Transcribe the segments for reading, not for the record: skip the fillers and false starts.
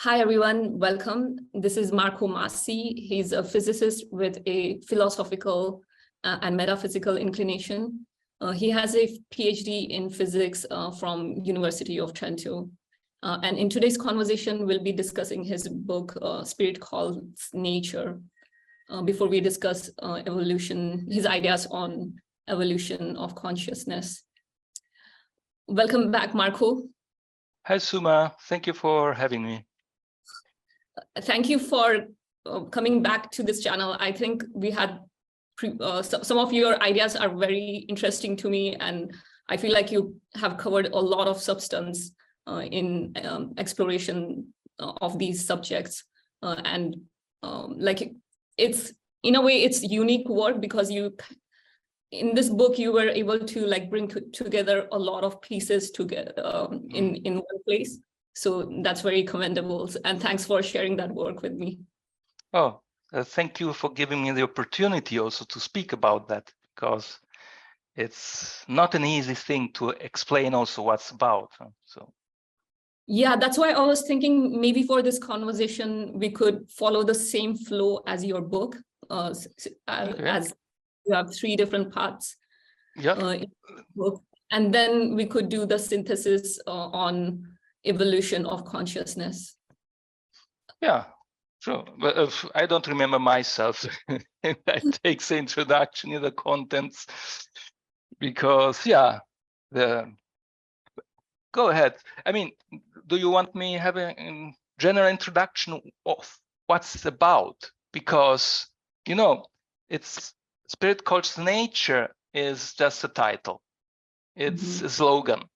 Hi, everyone. Welcome. This is Marco Masi. He's a physicist with a philosophical and metaphysical inclination. He has a PhD in physics from University of Trento. And in today's conversation, we'll be discussing his book, Spirit Calls Nature, before we discuss evolution, his ideas on evolution of consciousness. Welcome back, Marco. Hi, Suma. Thank you for having me. Thank you for coming back to this channel. I think we had some of your ideas are very interesting to me, and I feel like you have covered a lot of substance in exploration of these subjects. Like it's, in a way, it's unique work because in this book, you were able to like bring together a lot of pieces together in one place. So that's very commendable. And thanks for sharing that work with me. Oh, thank you for giving me the opportunity also to speak about that, because it's not an easy thing to explain also what's about. So. Yeah, that's why I was thinking maybe for this conversation, we could follow the same flow as your book, as you have 3 different parts. Yeah. In the book. And then we could do the synthesis on evolution of consciousness. Yeah, sure. But I don't remember myself. That takes the introduction in the contents, because go ahead. I mean, do you want me have a general introduction of what's it about? Because, you know, it's Spirit Calls Nature is just a title. It's a slogan.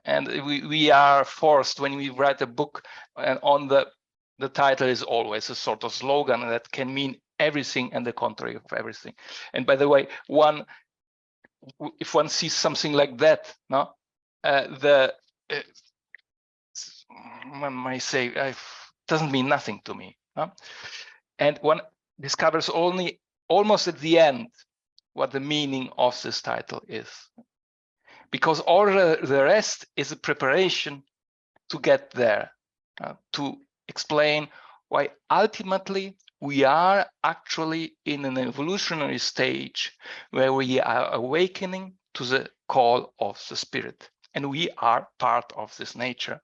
And we are forced when we write a book, and on the title is always a sort of slogan that can mean everything and the contrary of everything. And by the way, if one sees something like that, no, one might say it doesn't mean nothing to me. No? And one discovers almost at the end what the meaning of this title is. Because all the rest is a preparation to get there, to explain why ultimately we are actually in an evolutionary stage where we are awakening to the call of the spirit, and we are part of this nature.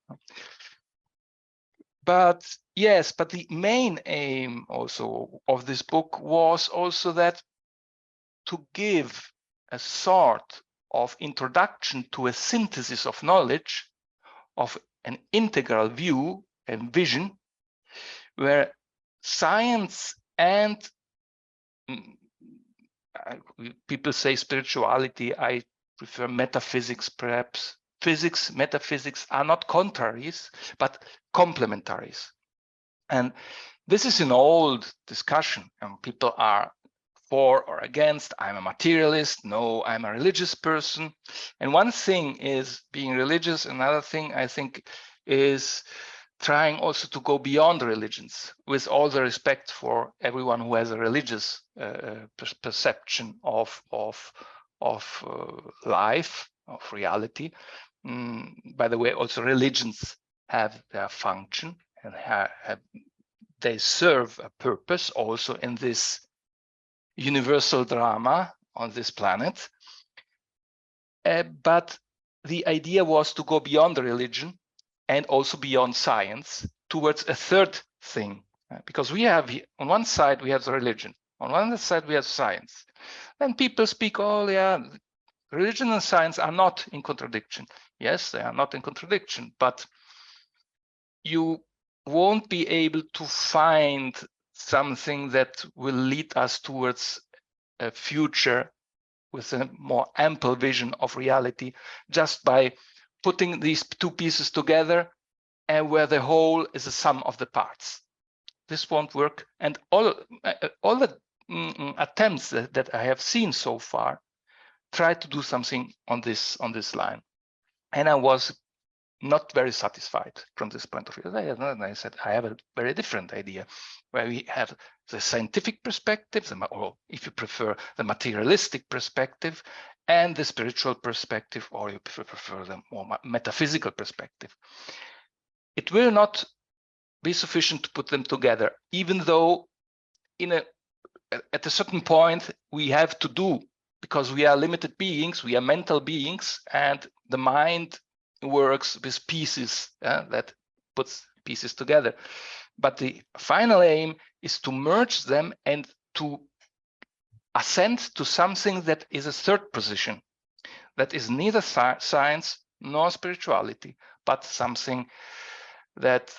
But yes, but the main aim also of this book was also that to give a sort of introduction to a synthesis of knowledge, of an integral view and vision, where science and people say spirituality, I prefer metaphysics perhaps. Physics, metaphysics are not contraries, but complementaries. And this is an old discussion, and people are for or against. I'm a materialist. No, I'm a religious person. And one thing is being religious. Another thing, I think, is trying also to go beyond religions, with all the respect for everyone who has a religious perception of life, of reality. By the way, also religions have their function, and they serve a purpose also in this universal drama on this planet. But the idea was to go beyond religion and also beyond science towards a third thing, because we have, on one side we have the religion, on one other side we have science. Then people speak, oh yeah, religion and science are not in contradiction. Yes, they are not in contradiction, but you won't be able to find something that will lead us towards a future with a more ample vision of reality just by putting these 2 pieces together, and where the whole is the sum of the parts. This won't work. And all the attempts that I have seen so far try to do something on this line, and I was not very satisfied from this point of view. I said, I have a very different idea, where we have the scientific perspective, or if you prefer, the materialistic perspective, and the spiritual perspective, or you prefer the more metaphysical perspective. It will not be sufficient to put them together, even though at a certain point we have to do, because we are limited beings, we are mental beings, and the mind works with pieces that puts pieces together. But the final aim is to merge them and to ascend to something that is a third position, that is neither science nor spirituality, but something that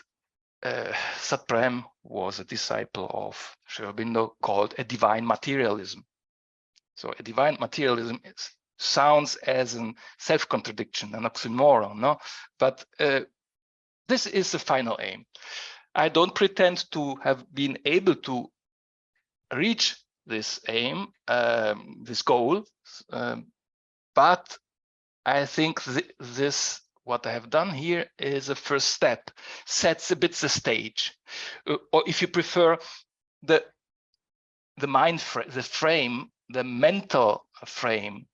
Saprem was a disciple of Sri Aurobindo, called a divine materialism. So a divine materialism sounds as a self-contradiction, an oxymoron, no? But this is the final aim. I don't pretend to have been able to reach this aim, this goal, but I think this, what I have done here, is a first step, sets a bit the stage, or if you prefer, the mind frame, the frame, the mental frame,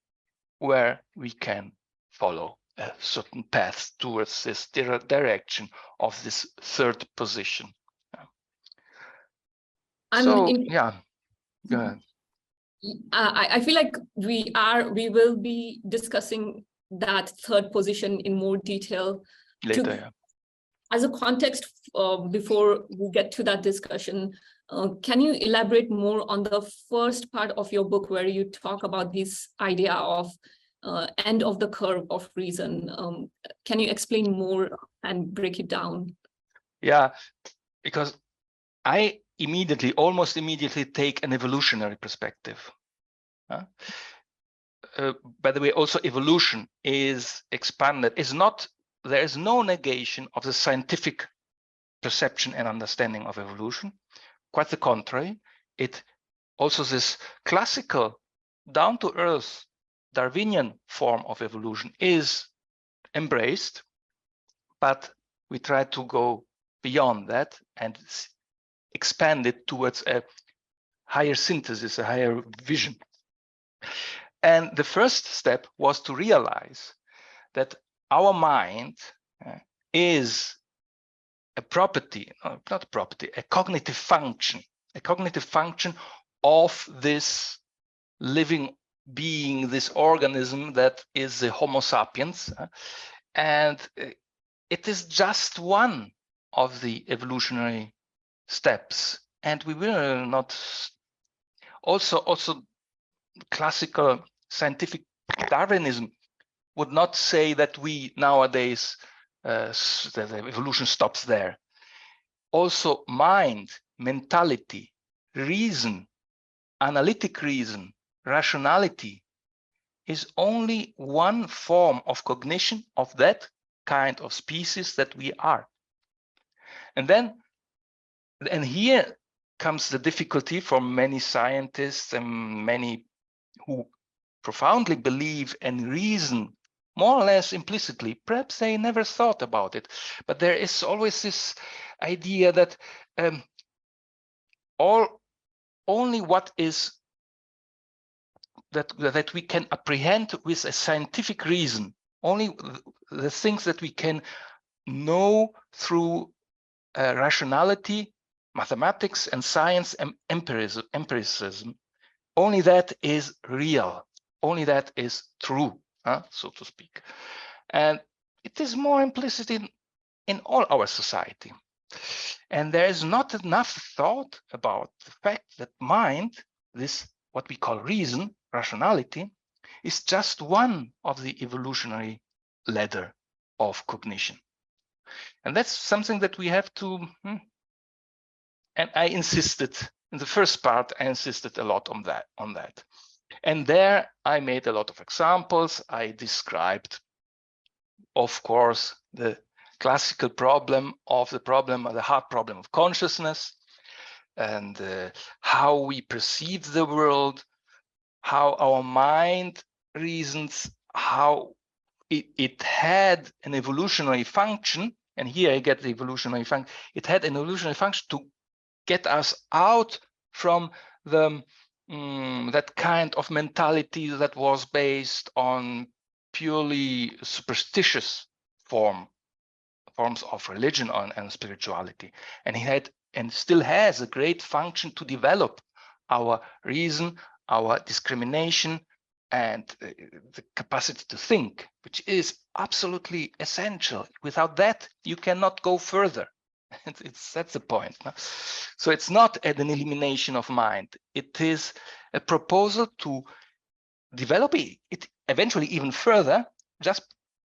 where we can follow a certain path towards this direction of this third position. Yeah, go ahead. I feel like we will be discussing that third position in more detail later. Yeah. As a context, before we get to that discussion, can you elaborate more on the first part of your book where you talk about this idea of end of the curve of reason? Can you explain more and break it down? Yeah, because I almost immediately take an evolutionary perspective. By the way, also evolution is expanded. There is no negation of the scientific perception and understanding of evolution. Quite the contrary. It also, this classical, down-to-earth Darwinian form of evolution is embraced, but we try to go beyond that and expand it towards a higher synthesis, a higher vision. And the first step was to realize that our mind is a property, not a property, a cognitive function of this living being, this organism that is the Homo sapiens. And it is just one of the evolutionary steps. And we will not also classical scientific Darwinism would not say that we nowadays that the evolution stops there. Also mind, mentality, reason, analytic reason, rationality is only one form of cognition of that kind of species that we are. And here comes the difficulty for many scientists and many who profoundly believe and reason more or less implicitly. Perhaps they never thought about it, but there is always this idea that only what is that we can apprehend with a scientific reason, only the things that we can know through rationality, mathematics and science and empiricism, only that is real, only that is true, so to speak. And it is more implicit in all our society. And there is not enough thought about the fact that mind, this what we call reason, rationality, is just one of the evolutionary ladder of cognition. And that's something that we have to, and I insisted, in the first part, I insisted a lot on that. And there I made a lot of examples. I described, of course, the classical problem, the hard problem of consciousness, and how we perceive the world, how our mind reasons, how it had an evolutionary function. And here I get the evolutionary function. It had an evolutionary function to get us out from the that kind of mentality that was based on purely superstitious form forms of religion and spirituality. And he had and still has a great function to develop our reason, our discrimination, and the capacity to think, which is absolutely essential. Without that, you cannot go further. That's the point. No? So it's not an elimination of mind. It is a proposal to develop it eventually even further, just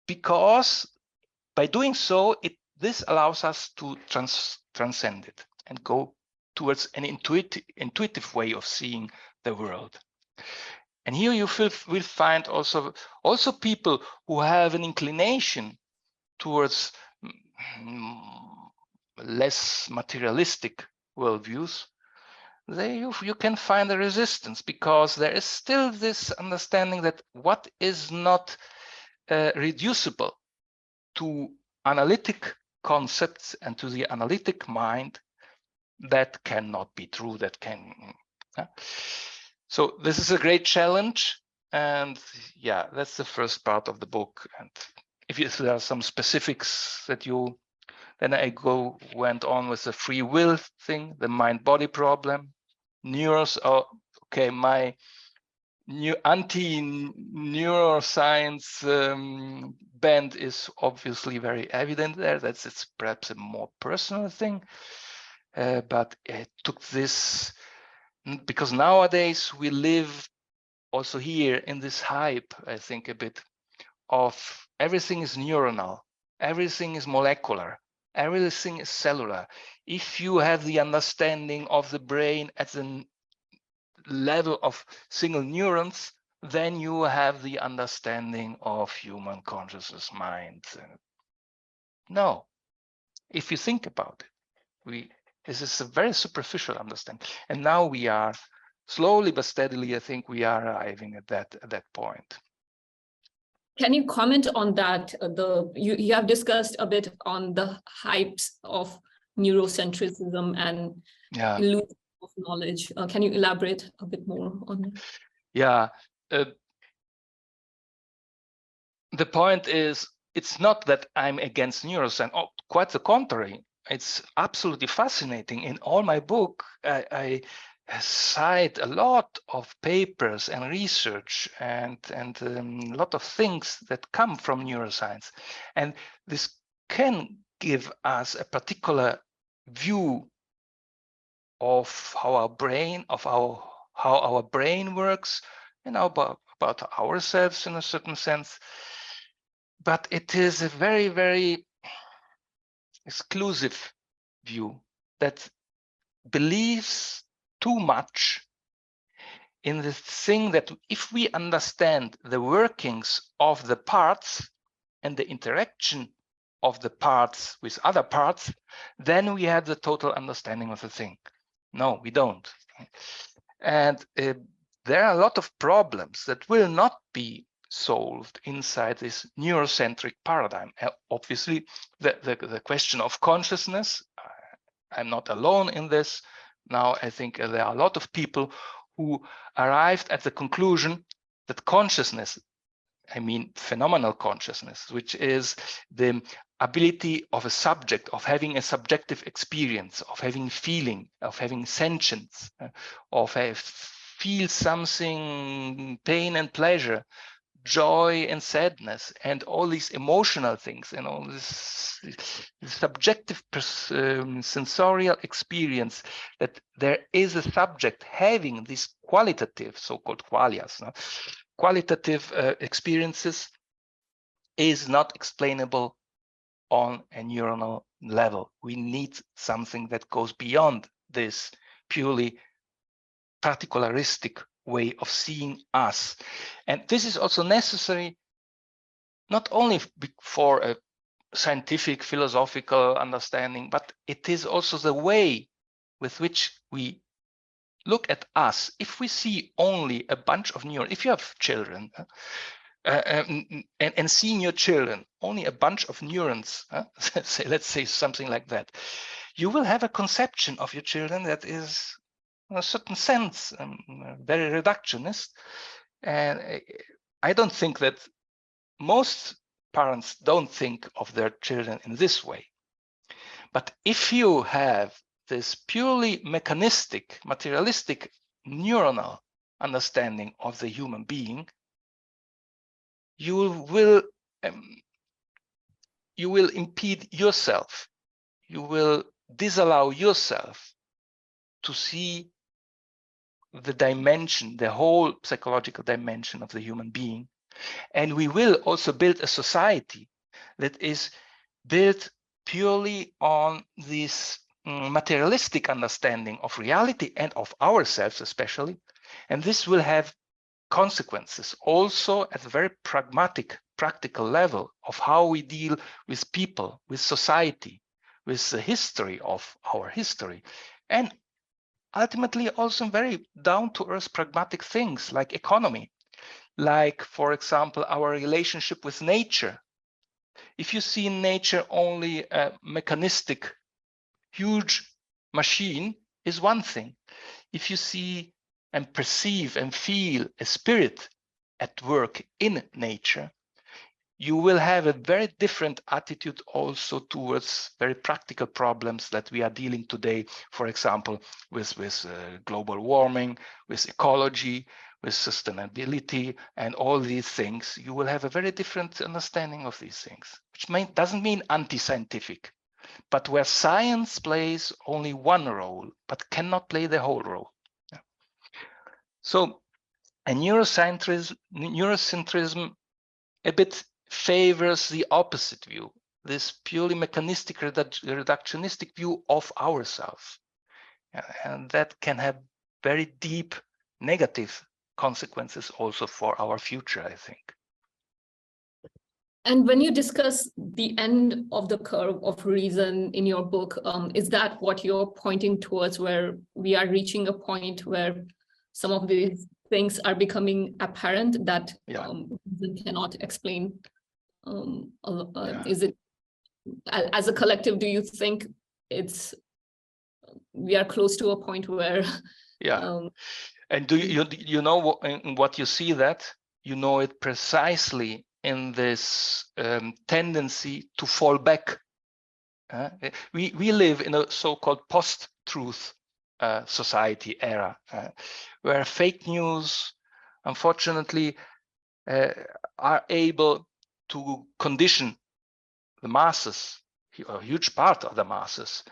because by doing so, this allows us to transcend it and go towards an intuitive way of seeing the world. And here you will find also people who have an inclination towards less materialistic worldviews. You can find a resistance, because there is still this understanding that what is not reducible to analytic concepts and to the analytic mind, that cannot be true. That can. So this is a great challenge, and yeah, that's the first part of the book. And if there are some specifics that then I went on with the free will thing, the mind-body problem, neurons. Oh, okay, my new anti-neuroscience bent is obviously very evident there. It's perhaps a more personal thing, but it took this because nowadays we live also here in this hype, I think, a bit of everything is neuronal, everything is molecular, everything is cellular. If you have the understanding of the brain at the level of single neurons, then you have the understanding of human consciousness, mind. No, if you think about it, this is a very superficial understanding. And now we are slowly but steadily, I think we are arriving at that point. Can you comment on that? You have discussed a bit on the hypes of neurocentrism and illusion of knowledge. Can you elaborate a bit more on that? Yeah. The point is, it's not that I'm against neuroscience. Oh, quite the contrary. It's absolutely fascinating. In all my book, I cite a lot of papers and research and a lot of things that come from neuroscience, and this can give us a particular view of how our brain works, and about ourselves in a certain sense. But it is a very, very exclusive view that believes too much in the thing that if we understand the workings of the parts and the interaction of the parts with other parts, then we have the total understanding of the thing. No, we don't. And there are a lot of problems that will not be solved inside this neurocentric paradigm. Obviously, the question of consciousness, I'm not alone in this. Now, I think there are a lot of people who arrived at the conclusion that consciousness, I mean phenomenal consciousness, which is the ability of a subject, of having a subjective experience, of having feeling, of having sentience, of feel something, pain and pleasure, joy and sadness, and all these emotional things, and all this subjective sensorial experience, that there is a subject having these qualitative, so-called qualias, no? Qualitative experiences, is not explainable on a neuronal level. We need something that goes beyond this purely particularistic way of seeing us. And this is also necessary not only for a scientific, philosophical understanding, but it is also the way with which we look at us. If we see only a bunch of neurons, if you have children, and seeing your children only a bunch of neurons, let's say something like that, you will have a conception of your children that is, in a certain sense, very reductionist. And I don't think that most parents don't think of their children in this way. But if you have this purely mechanistic, materialistic, neuronal understanding of the human being, you will impede yourself. You will disallow yourself to see the dimension, the whole psychological dimension of the human being. And we will also build a society that is built purely on this materialistic understanding of reality and of ourselves especially. And this will have consequences also at a very pragmatic, practical level of how we deal with people, with society, with the history of our history, and ultimately also very down-to-earth pragmatic things like economy, like, for example, our relationship with nature. If you see in nature only a mechanistic, huge machine is one thing. If you see and perceive and feel a spirit at work in nature, you will have a very different attitude also towards very practical problems that we are dealing today, for example, with global warming, with ecology, with sustainability, and all these things. You will have a very different understanding of these things, which doesn't mean anti-scientific, but where science plays only one role, but cannot play the whole role. Yeah. So a neurocentrism a bit favors the opposite view, this purely mechanistic reductionistic view of ourselves. And that can have very deep negative consequences also for our future, I think. And when you discuss the end of the curve of reason in your book, is that what you're pointing towards, where we are reaching a point where some of these things are becoming apparent that reason cannot explain? Is it, as a collective, do you think we are close to a point where and do you know what you see that? You know it precisely in this tendency to fall back. We live in a so-called post-truth society era, where fake news, unfortunately, are able to condition the masses, a huge part of the masses,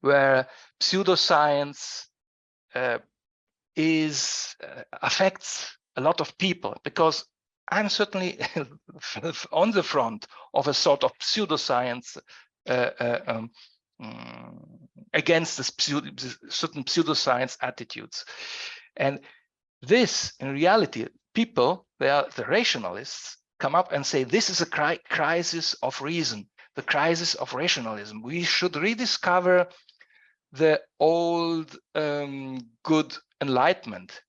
where pseudoscience affects a lot of people, because I'm certainly on the front of a sort of pseudoscience against certain pseudoscience attitudes. And this, in reality, people, the rationalists, come up and say, this is a crisis of reason, the crisis of rationalism. We should rediscover the old good enlightenment,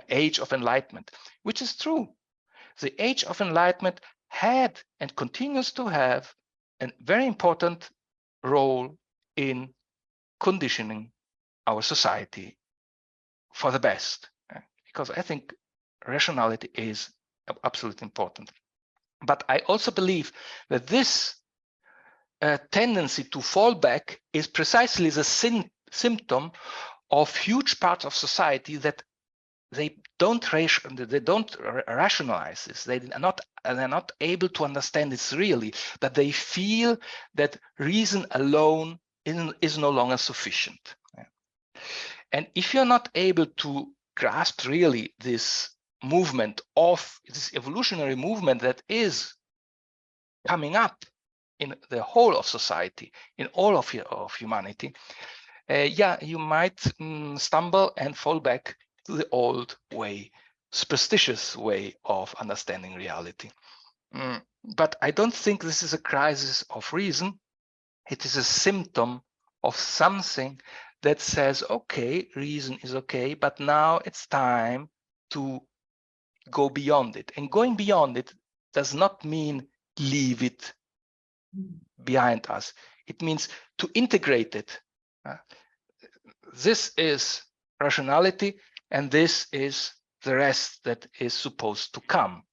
age of enlightenment, which is true. The age of enlightenment had and continues to have a very important role in conditioning our society for the best, because I think rationality is absolutely important. But I also believe that this tendency to fall back is precisely the symptom of huge parts of society that they don't rationalize this. They're not able to understand this really, but they feel that reason alone is no longer sufficient. And if you're not able to grasp really this movement of this evolutionary movement that is coming up in the whole of society, in all of humanity, you might stumble and fall back to the old way, superstitious way of understanding reality. But I don't think this is a crisis of reason. It is a symptom of something that says, okay, reason is okay, but now it's time to go beyond it. And going beyond it does not mean leave it behind us. It means to integrate it. This is rationality, and this is the rest that is supposed to come.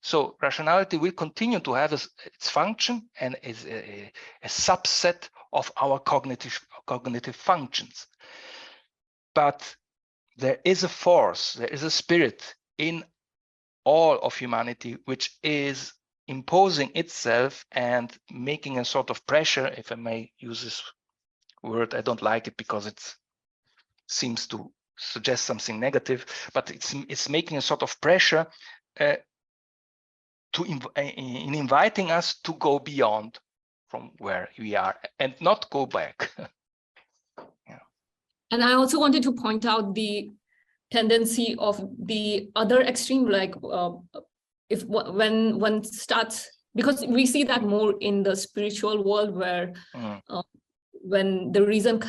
So rationality will continue to have its function and is a subset of our cognitive functions. But there is a force, there is a spirit in all of humanity which is imposing itself and making a sort of pressure, if I may use this word. I don't like it because it seems to suggest something negative, but it's making a sort of pressure in inviting us to go beyond from where we are and not go back. Yeah. And I also wanted to point out the tendency of the other extreme, like when one starts, because we see that more in the spiritual world, where when the reason,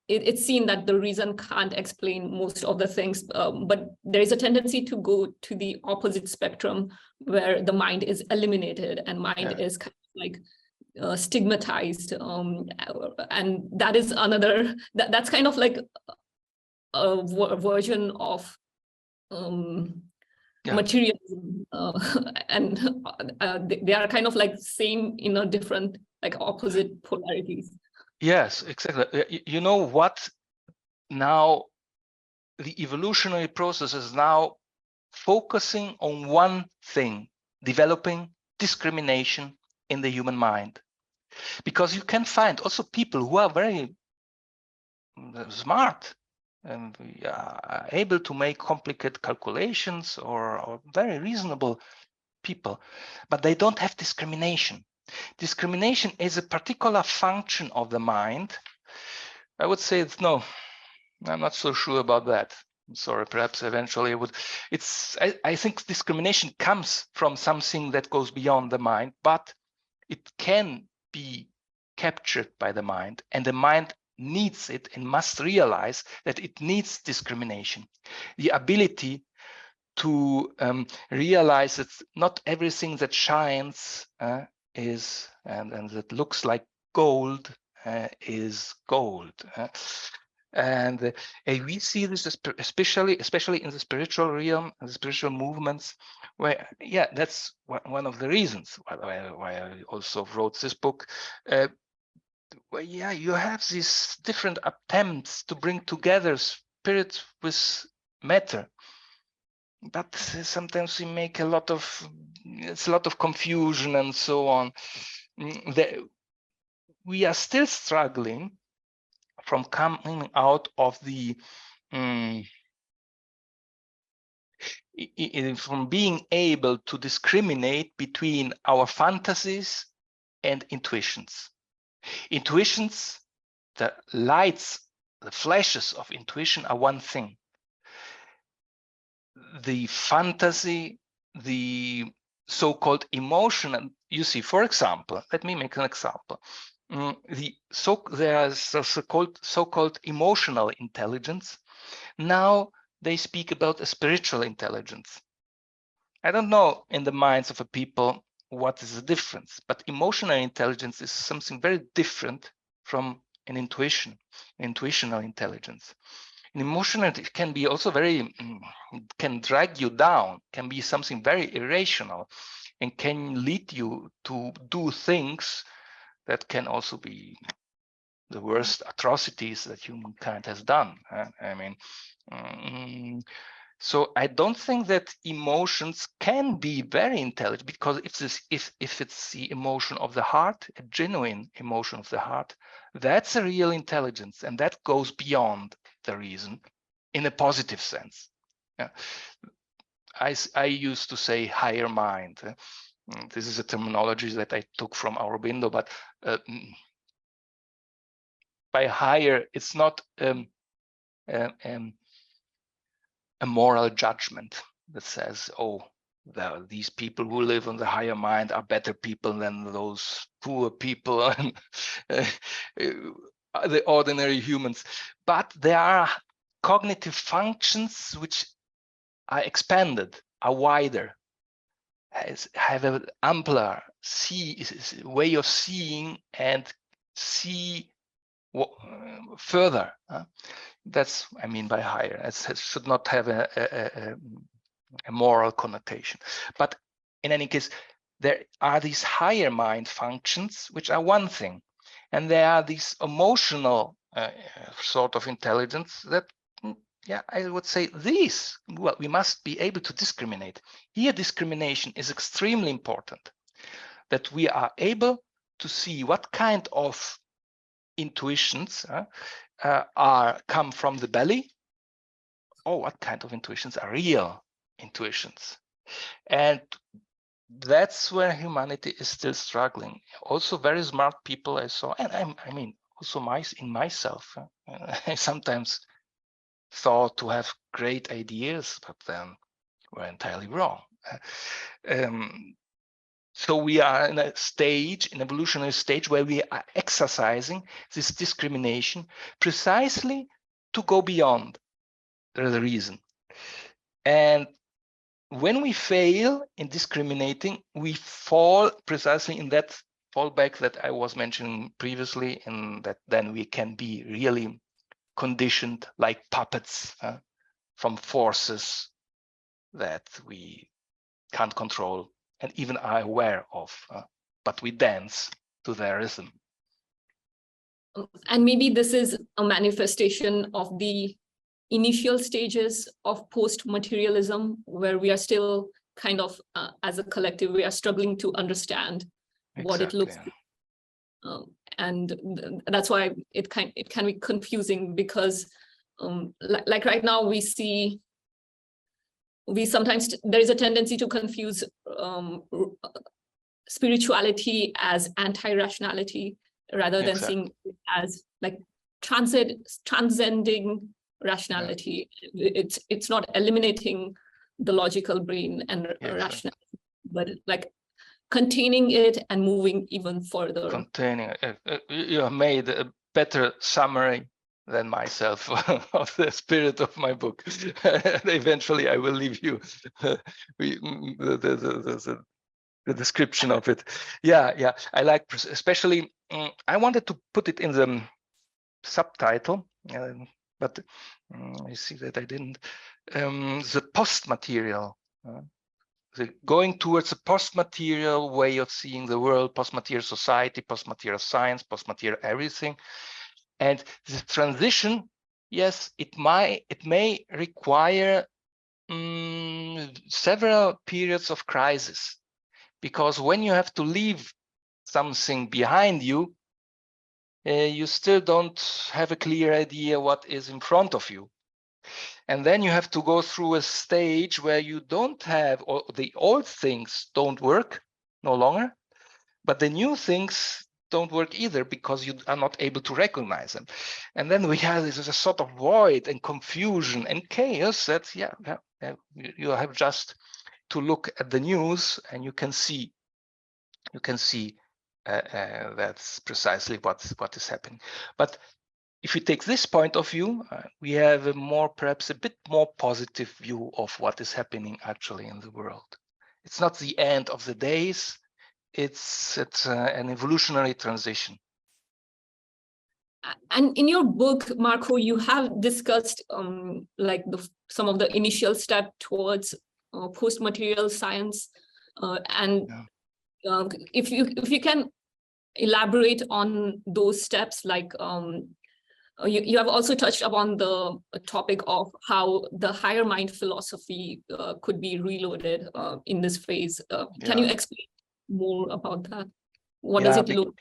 it's seen that the reason can't explain most of the things, but there is a tendency to go to the opposite spectrum, where the mind is eliminated and mind is kind of like stigmatized, and that is another, that's kind of like a version of materialism, and they are kind of like same in a different, like opposite polarities. Yes, exactly. You know what? Now the evolutionary process is now focusing on one thing: developing discrimination in the human mind. Because you can find also people who are very smart and are able to make complicated calculations, or very reasonable people, but they don't have discrimination. Discrimination is a particular function of the mind. I would say no, I'm not so sure about that. I'm sorry, perhaps eventually it would. I think discrimination comes from something that goes beyond the mind, but it can be captured by the mind, and the mind needs it and must realize that it needs discrimination. The ability to realize that not everything that shines is and that looks like gold is gold. And we see this especially in the spiritual realm and the spiritual movements, where that's one of the reasons why I also wrote this book. Well, you have these different attempts to bring together spirit with matter, but sometimes we make a lot of confusion and so on. We are still struggling from coming out of the from being able to discriminate between our fantasies and intuitions. Intuitions, the lights, the flashes of intuition are one thing. The fantasy, the so-called emotion, and you see, for example, let me make an example. There's so-called emotional intelligence. Now they speak about a spiritual intelligence. I don't know in the minds of a people what is the difference, but emotional intelligence is something very different from an intuitional intelligence. An emotional, it can be also very, can drag you down, can be something very irrational, and can lead you to do things that can also be the worst atrocities that humankind has done. I mean, so I don't think that emotions can be very intelligent, because if it's the emotion of the heart, a genuine emotion of the heart, that's a real intelligence, and that goes beyond the reason in a positive sense. Yeah. I used to say higher mind. This is a terminology that I took from Aurobindo, but by higher, it's not a moral judgment that says, oh, these people who live on the higher mind are better people than those poor people and the ordinary humans. But there are cognitive functions which are expanded, are wider, have an ampler way of seeing and see further. That's I mean by higher. It should not have a a moral connotation. But in any case, there are these higher mind functions, which are one thing. And there are these emotional sort of intelligence that, yeah, I would say these, well, we must be able to discriminate. Here, discrimination is extremely important, that we are able to see what kind of intuitions come from the belly, or what kind of intuitions are real intuitions. And that's where humanity is still struggling. Also, very smart people I saw, and I mean, also in myself, I sometimes thought to have great ideas, but then were entirely wrong. So we are in a stage, an evolutionary stage, where we are exercising this discrimination precisely to go beyond the reason. And when we fail in discriminating, we fall precisely in that fallback that I was mentioning previously, in that then we can be really conditioned like puppets from forces that we can't control and even are aware of, but we dance to their rhythm. And maybe this is a manifestation of the initial stages of post-materialism, where we are still kind of, as a collective, we are struggling to understand what it looks like. And that's why it can be confusing, because like right now we sometimes, there is a tendency to confuse spirituality as anti-rationality, rather than seeing it as like transcending rationality. It's not eliminating the logical brain and rationality, but like containing it and moving even further. Containing you have made a better summary than myself of the spirit of my book. Eventually I will leave you the description of it. Yeah, I like, especially I wanted to put it in the subtitle, but I see that I didn't. The post-material, going towards a post-material way of seeing the world, post-material society, post-material science, post-material everything. And the transition, yes, it may require several periods of crisis, because when you have to leave something behind you, you still don't have a clear idea what is in front of you. And then you have to go through a stage where you don't have, or the old things don't work no longer, but the new things don't work either, because you are not able to recognize them. And then we have this a sort of void and confusion and chaos that, you have just to look at the news and you can see that's precisely what is happening. But if we take this point of view, we have perhaps a bit more positive view of what is happening actually in the world. It's not the end of the days. It's an evolutionary transition. And in your book, Marco, you have discussed like some of the initial steps towards post-material science, if you can elaborate on those steps, like you have also touched upon the topic of how the higher mind philosophy could be reloaded in this phase. Can you explain more about that? What does it look?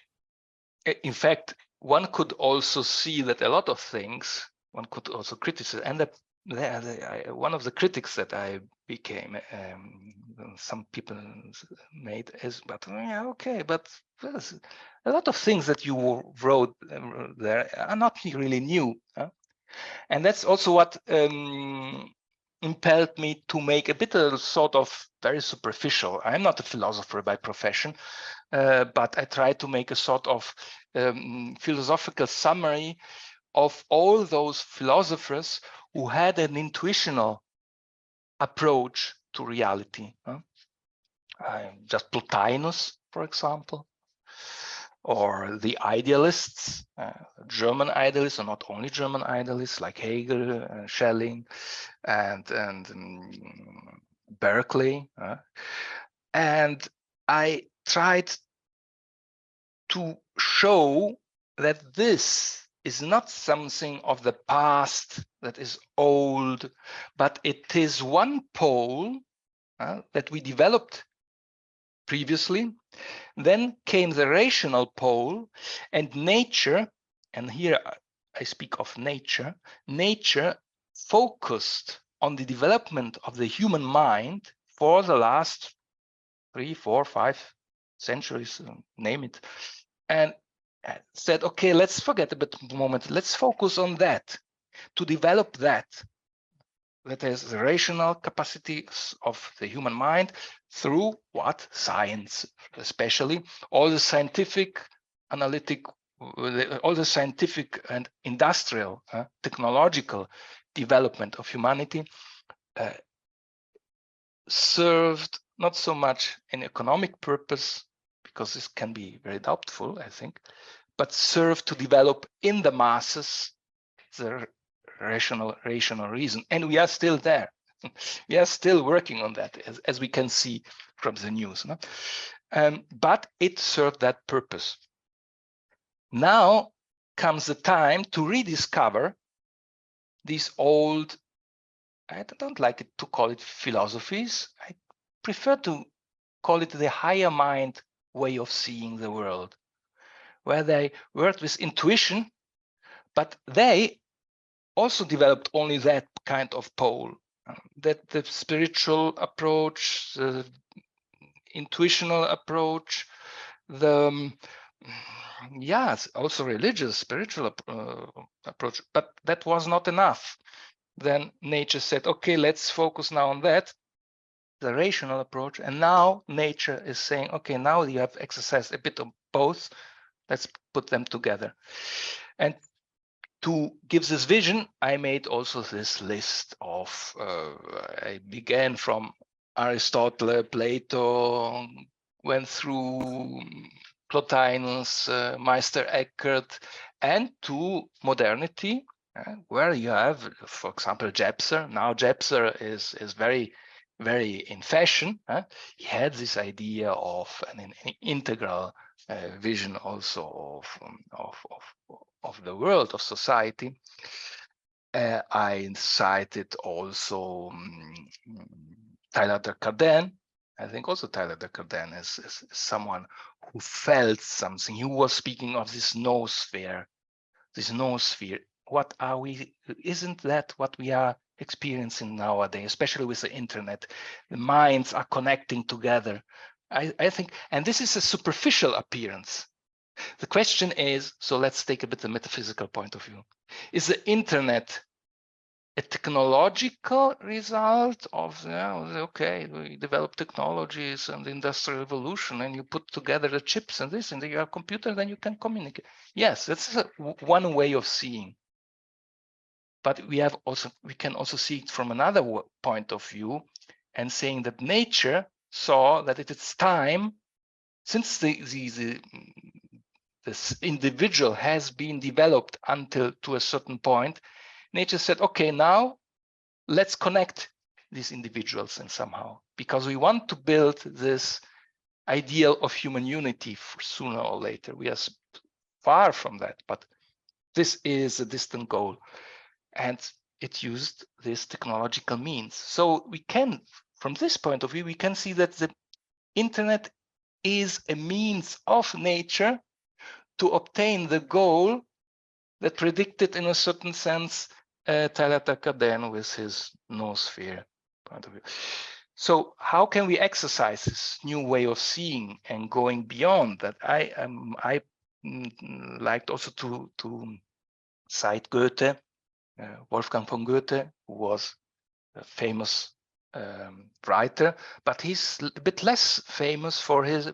In fact, one could also see that a lot of things one could also criticize, and that one of the critics that I became, some people made, is, but but a lot of things that you wrote there are not really new, and that's also what impelled me to make a bit of sort of very superficial. I'm not a philosopher by profession, but I try to make a sort of philosophical summary of all those philosophers who had an intuitional approach to reality. Just Plotinus, for example, or the idealists, German idealists, or not only German idealists, like Hegel, Schelling, and Berkeley, and I tried to show that this is not something of the past that is old, but it is one pole that we developed previously. Then came the rational pole, and nature, and here I speak of nature, nature focused on the development of the human mind for the last 3, 4, 5 centuries, name it, and said, okay, let's forget about the moment, let's focus on that, to develop that is the rational capacities of the human mind through what? Science, especially all the scientific, analytic, all the scientific and industrial, technological development of humanity served not so much an economic purpose, because this can be very doubtful, I think, but served to develop in the masses the rational reason. And we are still there. We are still working on that, as we can see from the news. No? But it served that purpose. Now comes the time to rediscover these old, I don't like it to call it philosophies. I prefer to call it the higher mind way of seeing the world, where they worked with intuition, but they also developed only that kind of pole, that the spiritual approach, the intuitional approach, the yes, also religious, spiritual approach, but that was not enough. Then nature said, okay, let's focus now on that, the rational approach, and now nature is saying, okay, now you have exercised a bit of both, let's put them together. And to give this vision, I made also this list of, I began from Aristotle, Plato, went through Plotinus, Meister Eckhart, and to modernity, where you have, for example, Jepser. Now Jepser is very, very in fashion. He had this idea of an integral vision also of the world, of society. I cited also Tyler de Chardin. I think also Tyler de Chardin is someone who felt something. He was speaking of this noosphere. This noosphere. What are we? Isn't that what we are experiencing nowadays, especially with the internet? The minds are connecting together. I think, and this is a superficial appearance. The question is, so let's take a bit the metaphysical point of view. Is the internet a technological result of, okay, we develop technologies and the industrial revolution, and you put together the chips and this, and then you have a computer, then you can communicate. Yes, that's one way of seeing. But we can also see it from another point of view, and saying that nature saw that it's time, since this individual has been developed until to a certain point, nature said, okay, now let's connect these individuals and somehow, because we want to build this ideal of human unity sooner or later. We are far from that, but this is a distant goal. And it used this technological means. So we can, from this point of view, we can see that the internet is a means of nature to obtain the goal that predicted, in a certain sense, Tyler de Chardin with his noosphere point of view. So how can we exercise this new way of seeing and going beyond that? I liked also to cite Goethe, Wolfgang von Goethe, who was a famous writer, but he's a bit less famous for his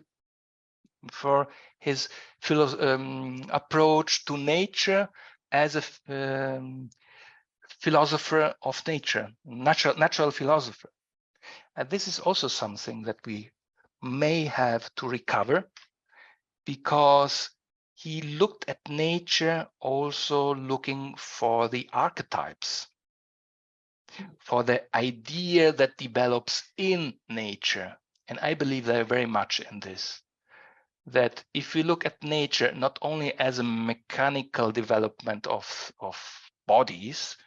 approach to nature as a philosopher of nature, natural philosopher. And this is also something that we may have to recover, because he looked at nature also looking for the archetypes. for the idea that develops in nature. And I believe they're very much in this. That if we look at nature not only as a mechanical development of bodies,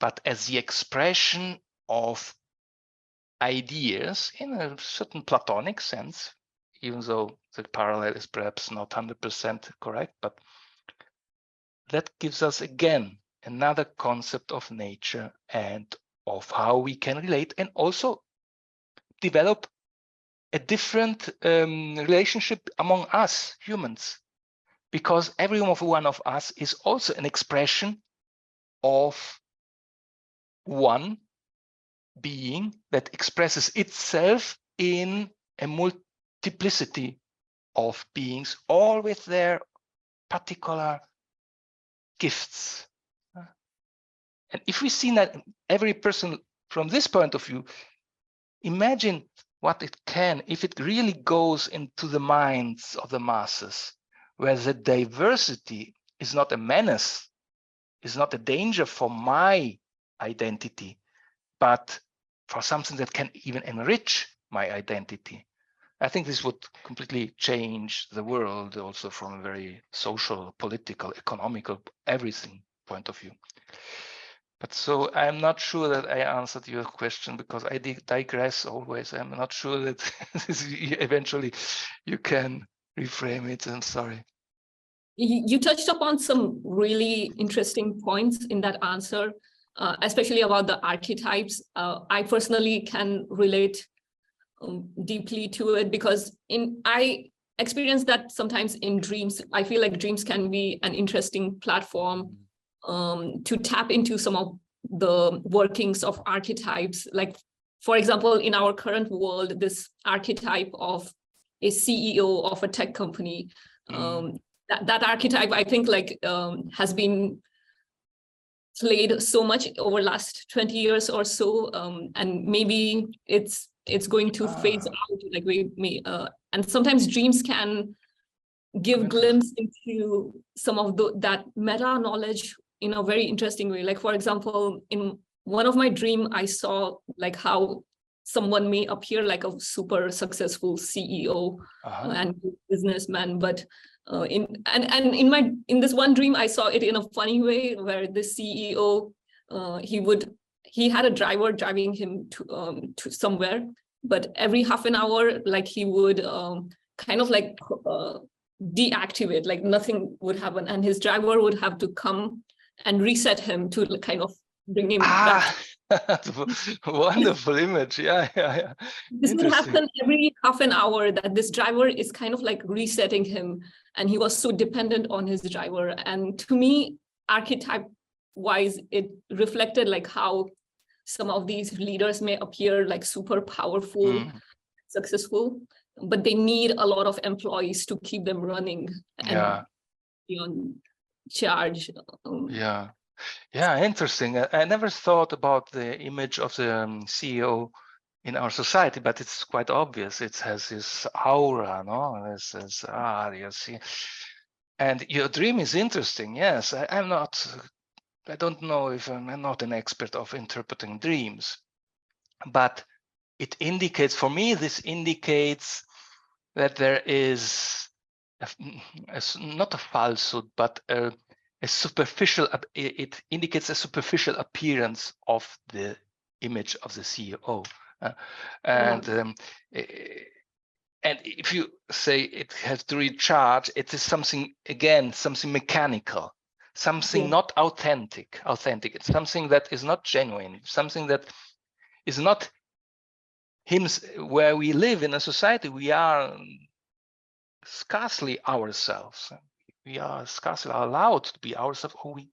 but as the expression of ideas in a certain Platonic sense, even though the parallel is perhaps not 100% correct, but that gives us again another concept of nature and of how we can relate and also develop a different relationship among us humans, because every one of us is also an expression of one being that expresses itself in a multiplicity of beings, all with their particular gifts. And if we see that every person from this point of view, imagine what it can, if it really goes into the minds of the masses, where the diversity is not a menace, is not a danger for my identity, but for something that can even enrich my identity. I think this would completely change the world also from a very social, political, economical, everything point of view. But so I'm not sure that I answered your question, because I digress always. I'm not sure that eventually you can reframe it. I'm sorry. You touched upon some really interesting points in that answer, especially about the archetypes. I personally can relate deeply to it, because I experience that sometimes in dreams. I feel like dreams can be an interesting platform to tap into some of the workings of archetypes. Like, for example, in our current world, this archetype of a CEO of a tech company, that archetype, I think, like has been played so much over last 20 years or so, and maybe it's going to phase out. Like and sometimes dreams can give glimpse into some of that meta knowledge in a very interesting way. Like, for example, in one of my dreams, I saw like how someone may appear like a super successful CEO and businessman, but in this one dream, I saw it in a funny way, where the CEO he had a driver driving him to somewhere, but every half an hour, like he would kind of like deactivate, like nothing would happen, and his driver would have to come and reset him to kind of bring him back. Wonderful image. Yeah. This would happen every half an hour, that this driver is kind of like resetting him, and he was so dependent on his driver. And to me, archetype wise, it reflected like how some of these leaders may appear like super powerful, successful, but they need a lot of employees to keep them running and be on charge. Yeah, interesting. I never thought about the image of the CEO in our society, but it's quite obvious. It has this aura, no? You see. And your dream is interesting. Yes, I don't know if I'm not an expert of interpreting dreams, but it indicates, for me, this indicates that there is not a falsehood, but a superficial, it indicates a superficial appearance of the image of the CEO. And if you say it has to recharge, it is something, again, something mechanical, something not authentic. It's something that is not genuine, something that is not him. Where we live in a society, we are scarcely ourselves. We are scarcely allowed to be ourselves, or we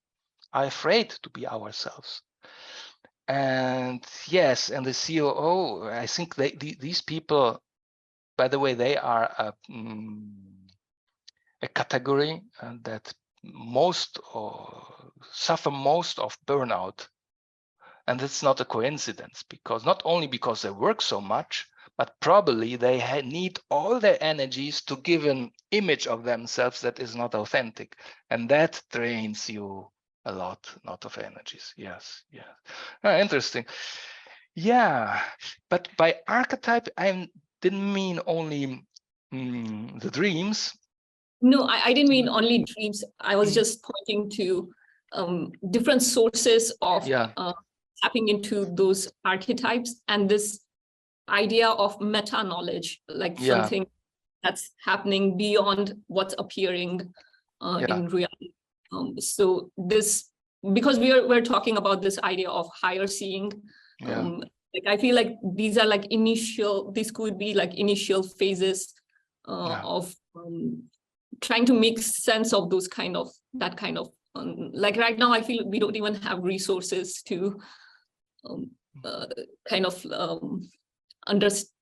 are afraid to be ourselves. And yes, and the COO, I think these people, by the way, they are a category that suffer most of burnout. And it's not a coincidence, because not only because they work so much, but probably they need all their energies to give an image of themselves that is not authentic. And that drains you a lot of energies. Yes, yes. Interesting. Yeah, but by archetype, I didn't mean only the dreams. No, I didn't mean only dreams. I was just pointing to different sources of tapping into those archetypes and this idea of meta knowledge, like something that's happening beyond what's appearing in reality. So this, because we're talking about this idea of higher seeing, like I feel like these are like these could be like initial phases of trying to make sense of those that kind of like right now I feel we don't even have resources to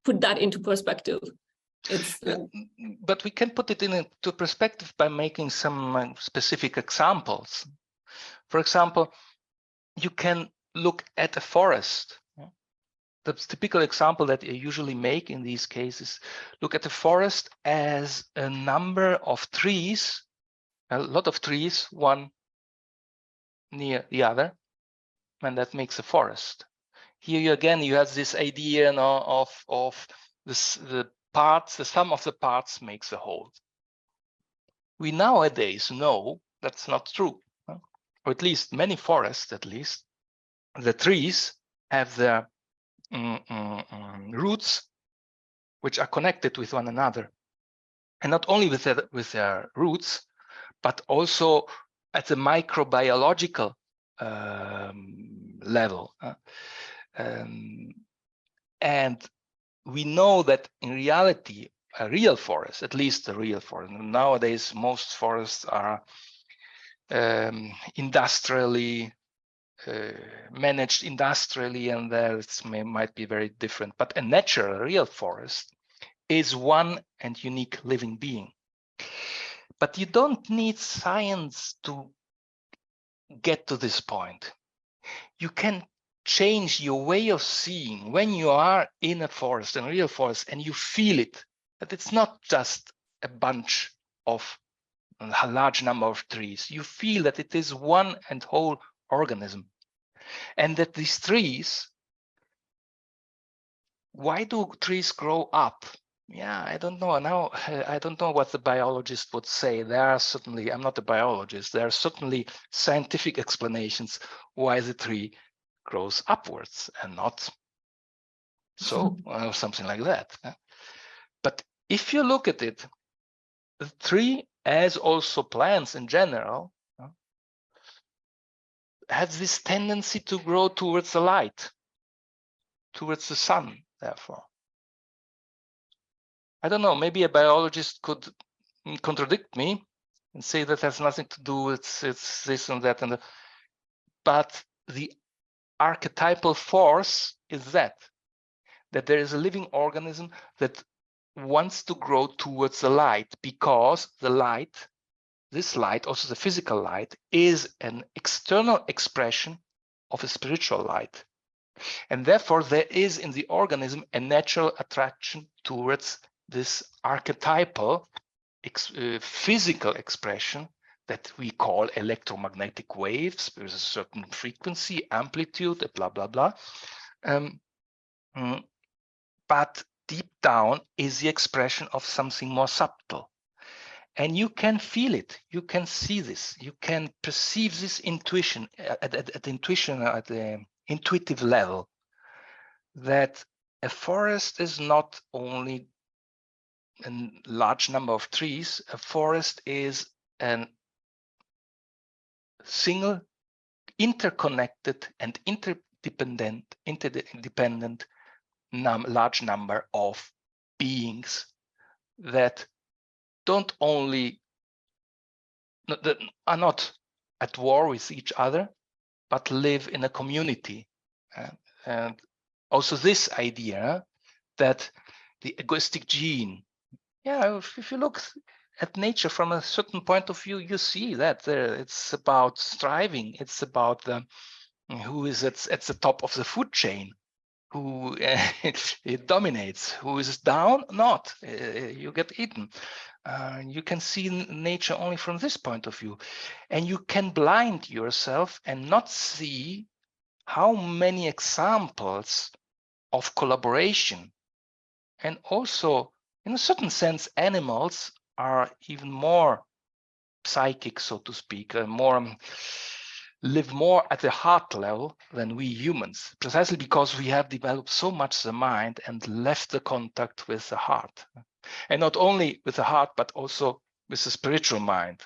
put that into perspective. But we can put it into perspective by making some specific examples. For example, you can look at a forest. The typical example that I usually make in these cases, look at the forest as a number of trees, a lot of trees, one near the other, and that makes a forest. Here you have this idea of this, the sum of the parts makes a whole. We nowadays know that's not true, or at least many forests, at least, the trees have their roots which are connected with one another, and not only with their roots, but also at the microbiological level. And we know that in reality, a real forest, at least a real forest, nowadays most forests are industrially managed industrially, and there might be very different. But a natural, real forest is one and unique living being. But you don't need science to get to this point. You can change your way of seeing when you are in a forest, in a real forest, and you feel it, that it's not just a bunch of a large number of trees. You feel that it is one and whole organism. And that these trees, why do trees grow up? Yeah, I don't know. Now, I don't know what the biologist would say. There are certainly, I'm not a biologist, there are certainly scientific explanations why the tree grows upwards and not so, or something like that. But if you look at it, the tree, as also plants in general, has this tendency to grow towards the light, towards the sun, therefore. I don't know, maybe a biologist could contradict me and say that has nothing to do, it's this and that, but the archetypal force is that there is a living organism that wants to grow towards the light, because the light, this light, also the physical light, is an external expression of a spiritual light. And therefore there is in the organism a natural attraction towards this archetypal physical expression that we call electromagnetic waves. There's a certain frequency, amplitude, blah, blah, blah. But deep down is the expression of something more subtle. And you can feel it, you can see this, you can perceive this intuition at the intuitive level, that a forest is not only a large number of trees. A forest is a single, interconnected and interdependent large number of beings that don't only that are not at war with each other, but live in a community. And also this idea that the egoistic gene, if you look at nature from a certain point of view, you see that it's about striving, it's about who is at the top of the food chain. who it dominates, who is down, not. You get eaten. You can see nature only from this point of view. And you can blind yourself and not see how many examples of collaboration. And also, in a certain sense, animals are even more psychic, so to speak, live more at the heart level than we humans, precisely because we have developed so much the mind and left the contact with the heart. And not only with the heart, but also with the spiritual mind.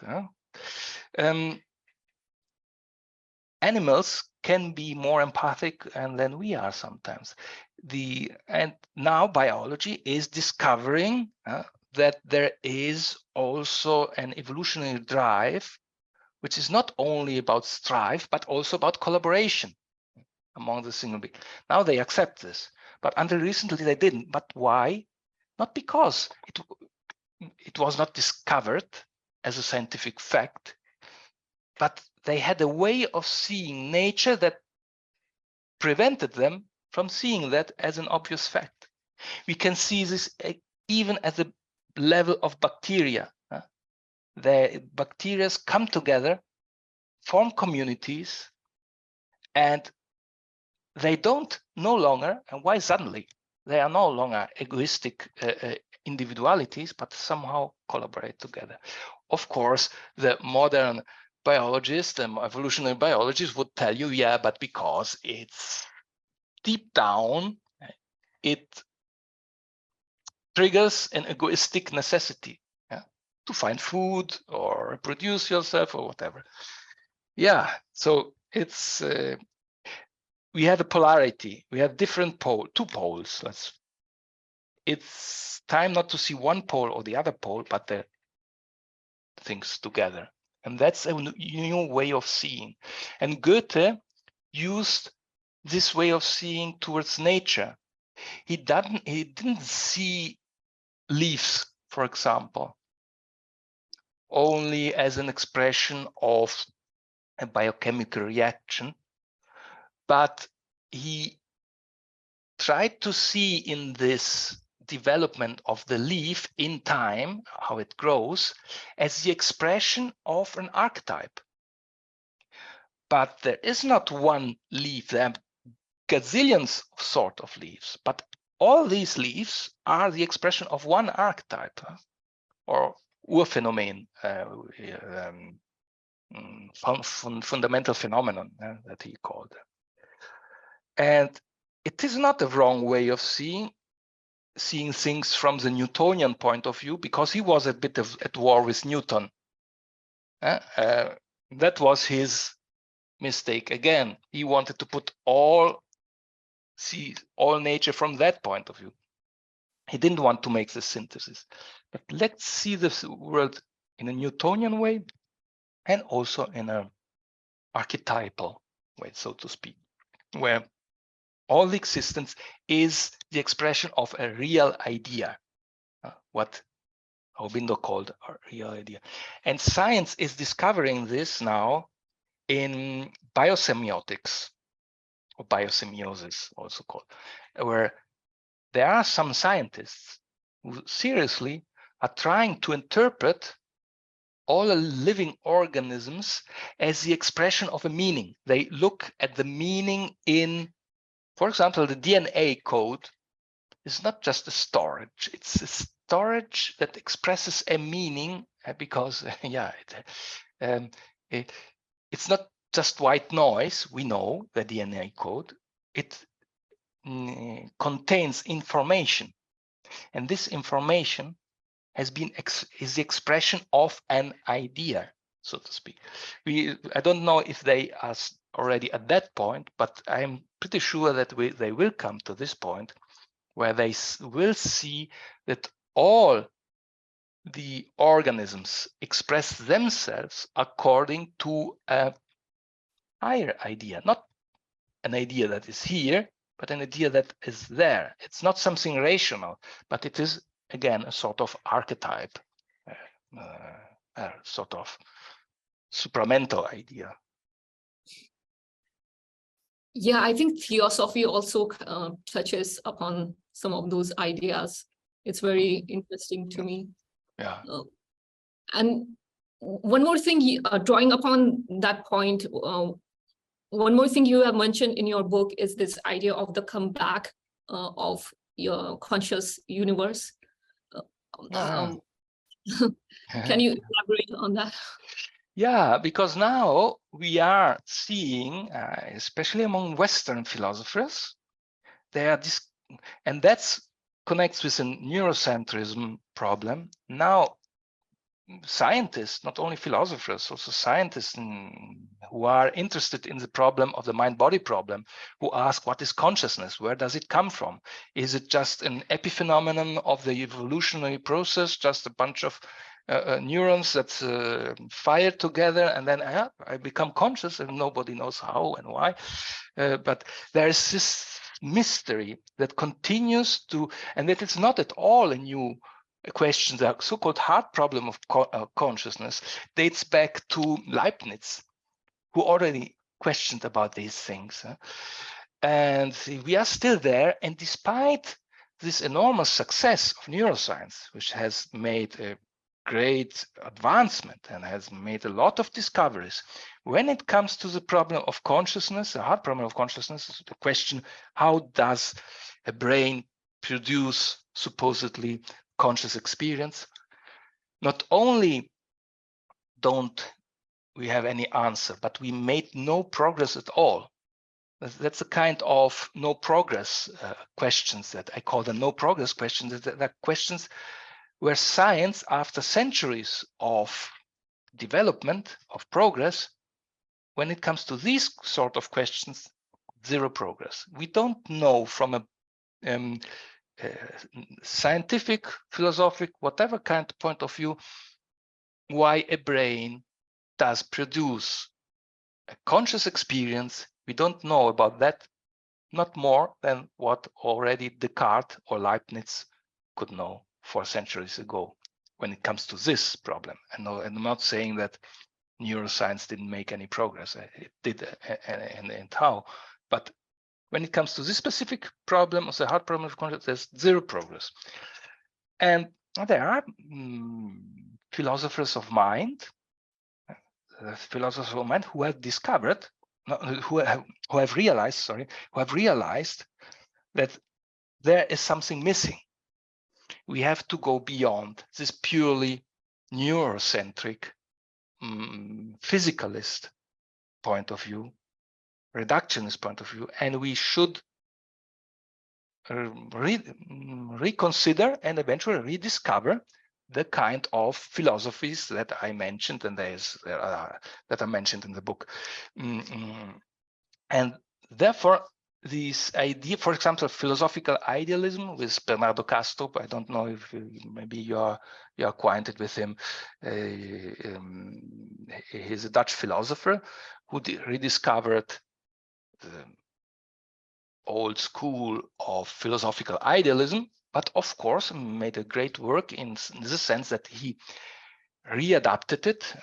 Animals can be more empathic than we are sometimes. And now biology is discovering that there is also an evolutionary drive, which is not only about strife, but also about collaboration among the single beings. Now they accept this, but until recently they didn't. But why? Not because it was not discovered as a scientific fact, but they had a way of seeing nature that prevented them from seeing that as an obvious fact. We can see this even at the level of bacteria. The bacteria come together, form communities, and they don't no longer, and why suddenly? They are no longer egoistic individualities, but somehow collaborate together. Of course, the modern biologists and evolutionary biologists would tell you, yeah, but because it's deep down, it triggers an egoistic necessity to find food or reproduce yourself or whatever. Yeah, so it's we have a polarity. We have different two poles. It's time not to see one pole or the other pole, but the things together. And that's a new way of seeing. And Goethe used this way of seeing towards nature. He didn't see leaves, for example, only as an expression of a biochemical reaction, but he tried to see in this development of the leaf in time, how it grows, as the expression of an archetype. But there is not one leaf, there are gazillions of sort of leaves, but all these leaves are the expression of one archetype, or Urphänomen, fundamental phenomenon that he called. And it is not a wrong way of seeing things from the Newtonian point of view, because he was a bit at war with Newton. That was his mistake. Again, he wanted to put all nature from that point of view. He didn't want to make the synthesis. But let's see this world in a Newtonian way, and also in an archetypal way, so to speak, where all existence is the expression of a real idea, what Aurobindo called a real idea. And science is discovering this now in biosemiotics, or biosemiosis also called, where there are some scientists who seriously are trying to interpret all living organisms as the expression of a meaning. They look at the meaning in, for example, the DNA code is not just a storage, it's a storage that expresses a meaning, because it's not just white noise. We know the DNA code, it contains information, and this information is the expression of an idea, so to speak. I don't know if they are already at that point, but I'm pretty sure that they will come to this point where they will see that all the organisms express themselves according to a higher idea, not an idea that is here, but an idea that is there. It's not something rational, but it is, again, a sort of archetype, a sort of supramental idea. Yeah, I think theosophy also touches upon some of those ideas. It's very interesting to me. Yeah. And one more thing, drawing upon that point, one more thing you have mentioned in your book is this idea of the comeback of your conscious universe. Can you elaborate on that? Yeah, because now we are seeing, especially among Western philosophers, they are this, and that's connects with a neurocentrism problem. Now, scientists, not only philosophers, also scientists who are interested in the problem of the mind-body problem, who ask, what is consciousness? Where does it come from? Is it just an epiphenomenon of the evolutionary process, just a bunch of neurons that fire together and then I become conscious and nobody knows how and why? But there is this mystery that continues to, and that it's not at all a new question. The so-called hard problem of consciousness dates back to Leibniz, who already questioned about these things. And we are still there. And despite this enormous success of neuroscience, which has made a great advancement and has made a lot of discoveries, when it comes to the problem of consciousness, the hard problem of consciousness, the question, how does a brain produce supposedly conscious experience? Not only don't we have any answer, but we made no progress at all. That's a kind of no progress questions that I call the no progress questions. That are questions where science, after centuries of development, of progress, when it comes to these sort of questions, zero progress. We don't know from a scientific, philosophic, whatever kind of point of view, why a brain does produce a conscious experience. We don't know about that, not more than what already Descartes or Leibniz could know 4 centuries ago when it comes to this problem. And I'm not saying that neuroscience didn't make any progress. It did, and how. But when it comes to this specific problem, of the hard problem of consciousness, there's zero progress. And there are philosophers of mind, who have discovered, who have realized that there is something missing. We have to go beyond this purely neurocentric, physicalist point of view, reductionist point of view, and we should reconsider and eventually rediscover the kind of philosophies that I mentioned, and that are mentioned in the book. And therefore, this idea, for example, philosophical idealism with Bernardo Kastrup, I don't know if maybe you are acquainted with him. He's a Dutch philosopher who rediscovered the old school of philosophical idealism, but of course made a great work in the sense that he readapted it.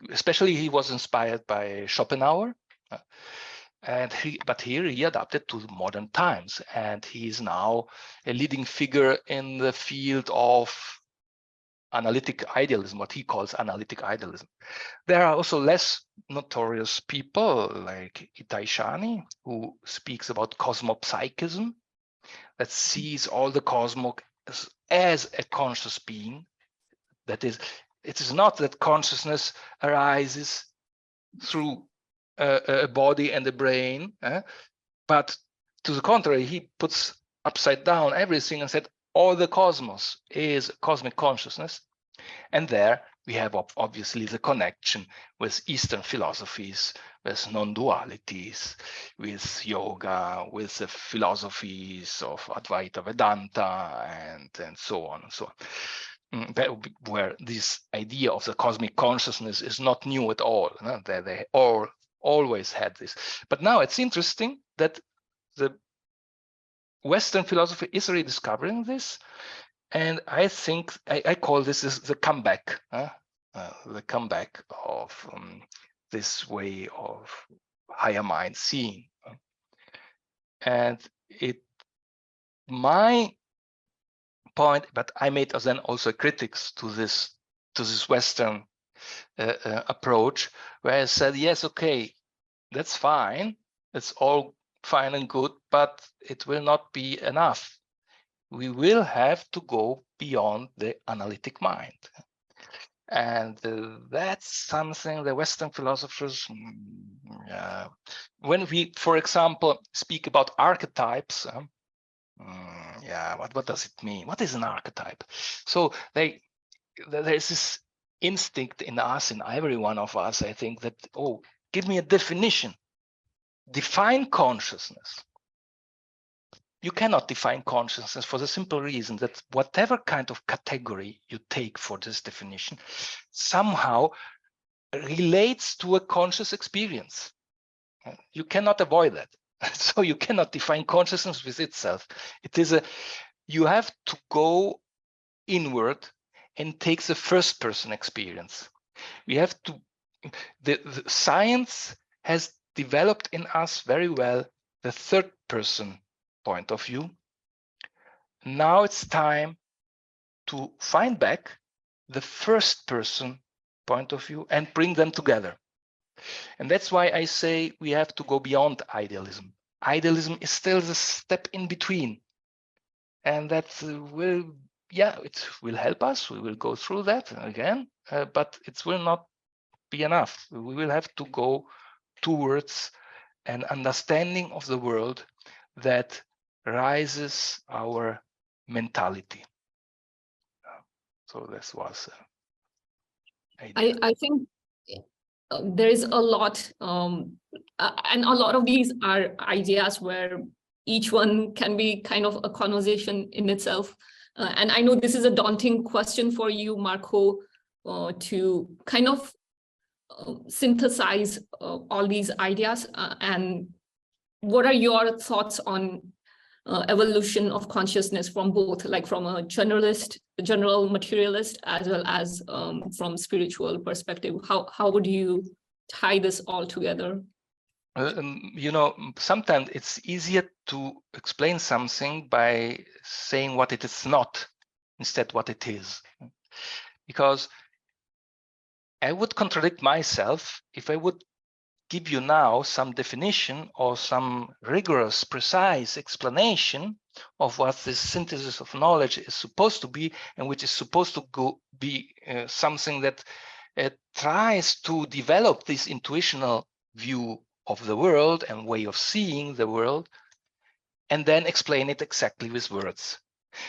Especially he was inspired by Schopenhauer, but he readapted to modern times, and he is now a leading figure in the field of analytic idealism, what he calls analytic idealism. There are also less notorious people like Itai Shani, who speaks about cosmopsychism, that sees all the cosmos as a conscious being. That is, it is not that consciousness arises through a body and a brain, but to the contrary, he puts upside down everything and said all the cosmos is cosmic consciousness. And there we have obviously the connection with Eastern philosophies, with non-dualities, with yoga, with the philosophies of Advaita Vedanta, and so on and so on. Where this idea of the cosmic consciousness is not new at all. They always had this. But now it's interesting that the Western philosophy is rediscovering this. And I think I call this the comeback, the comeback of this way of higher mind seeing. And my point, but I made then also critics to this Western approach, where I said, yes, okay, that's fine, it's all fine and good, but it will not be enough. We will have to go beyond the analytic mind. And that's something the Western philosophers, when we, for example, speak about archetypes, what does it mean? What is an archetype? So there's this instinct in us, in every one of us, I think, that, oh, give me a definition. Define consciousness. You cannot define consciousness for the simple reason that whatever kind of category you take for this definition somehow relates to a conscious experience. You cannot avoid that. So you cannot define consciousness with itself. It is you have to go inward and take the first person experience. We have to, the science has developed in us very well the third person point of view. Now it's time to find back the first person point of view and bring them together. And that's why I say we have to go beyond idealism. Idealism is still the step in between. And that it will help us. We will go through that again, but it will not be enough. We will have to go towards an understanding of the world that rises our mentality. So this was I think there is a lot, and a lot of these are ideas where each one can be kind of a conversation in itself. And I know this is a daunting question for you, Marco, to kind of synthesize all these ideas. And what are your thoughts on evolution of consciousness from both, like from a general materialist, as well as from spiritual perspective? How would you tie this all together? Sometimes it's easier to explain something by saying what it is not instead what it is. Because I would contradict myself if I would give you now some definition or some rigorous, precise explanation of what this synthesis of knowledge is supposed to be, and which is supposed to be something that tries to develop this intuitional view of the world and way of seeing the world, and then explain it exactly with words.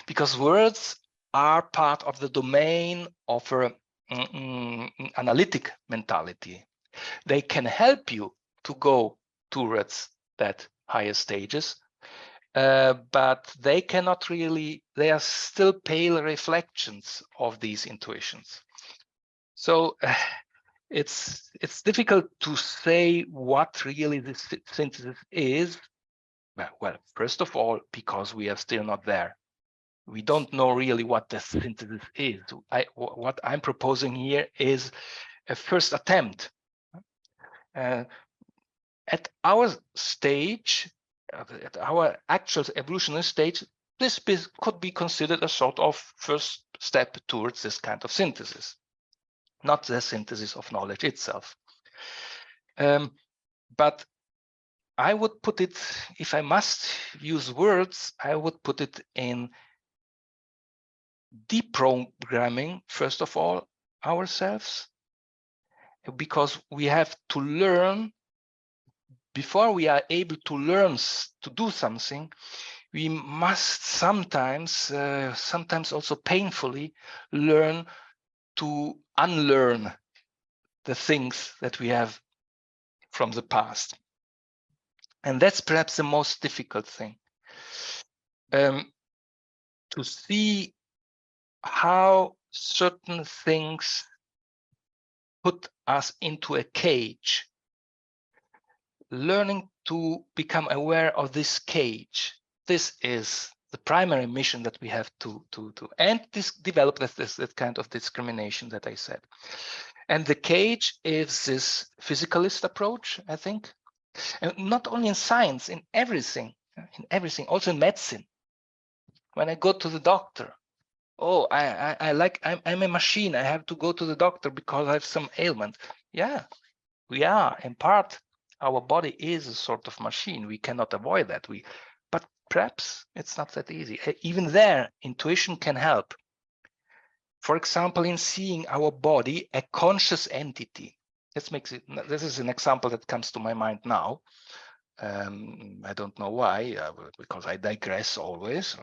Because words are part of the domain of an analytic mentality. They can help you to go towards that higher stages, but they cannot really, they are still pale reflections of these intuitions. So it's difficult to say what really this synthesis is. Well, first of all, because we are still not there. We don't know really what the synthesis is. What I'm proposing here is a first attempt. At our stage, at our actual evolutionary stage, this could be considered a sort of first step towards this kind of synthesis, not the synthesis of knowledge itself. But I would put it, if I must use words, I would put it in deprogramming, first of all, ourselves, because we have to learn. Before we are able to learn to do something, we must sometimes also painfully, learn to unlearn the things that we have from the past. And that's perhaps the most difficult thing. To see how certain things put us into a cage. Learning to become aware of this cage. This is the primary mission that we have to and develop this kind of discrimination that I said. And the cage is this physicalist approach, I think. And not only in science, in everything. in everything, also in medicine. When I go to the doctor, oh, I'm a machine. I have to go to the doctor because I have some ailment. Yeah, we are in part. Our body is a sort of machine. We cannot avoid that. But perhaps it's not that easy. Even there, intuition can help. For example, in seeing our body a conscious entity. This is an example that comes to my mind now. I don't know why, because I digress always.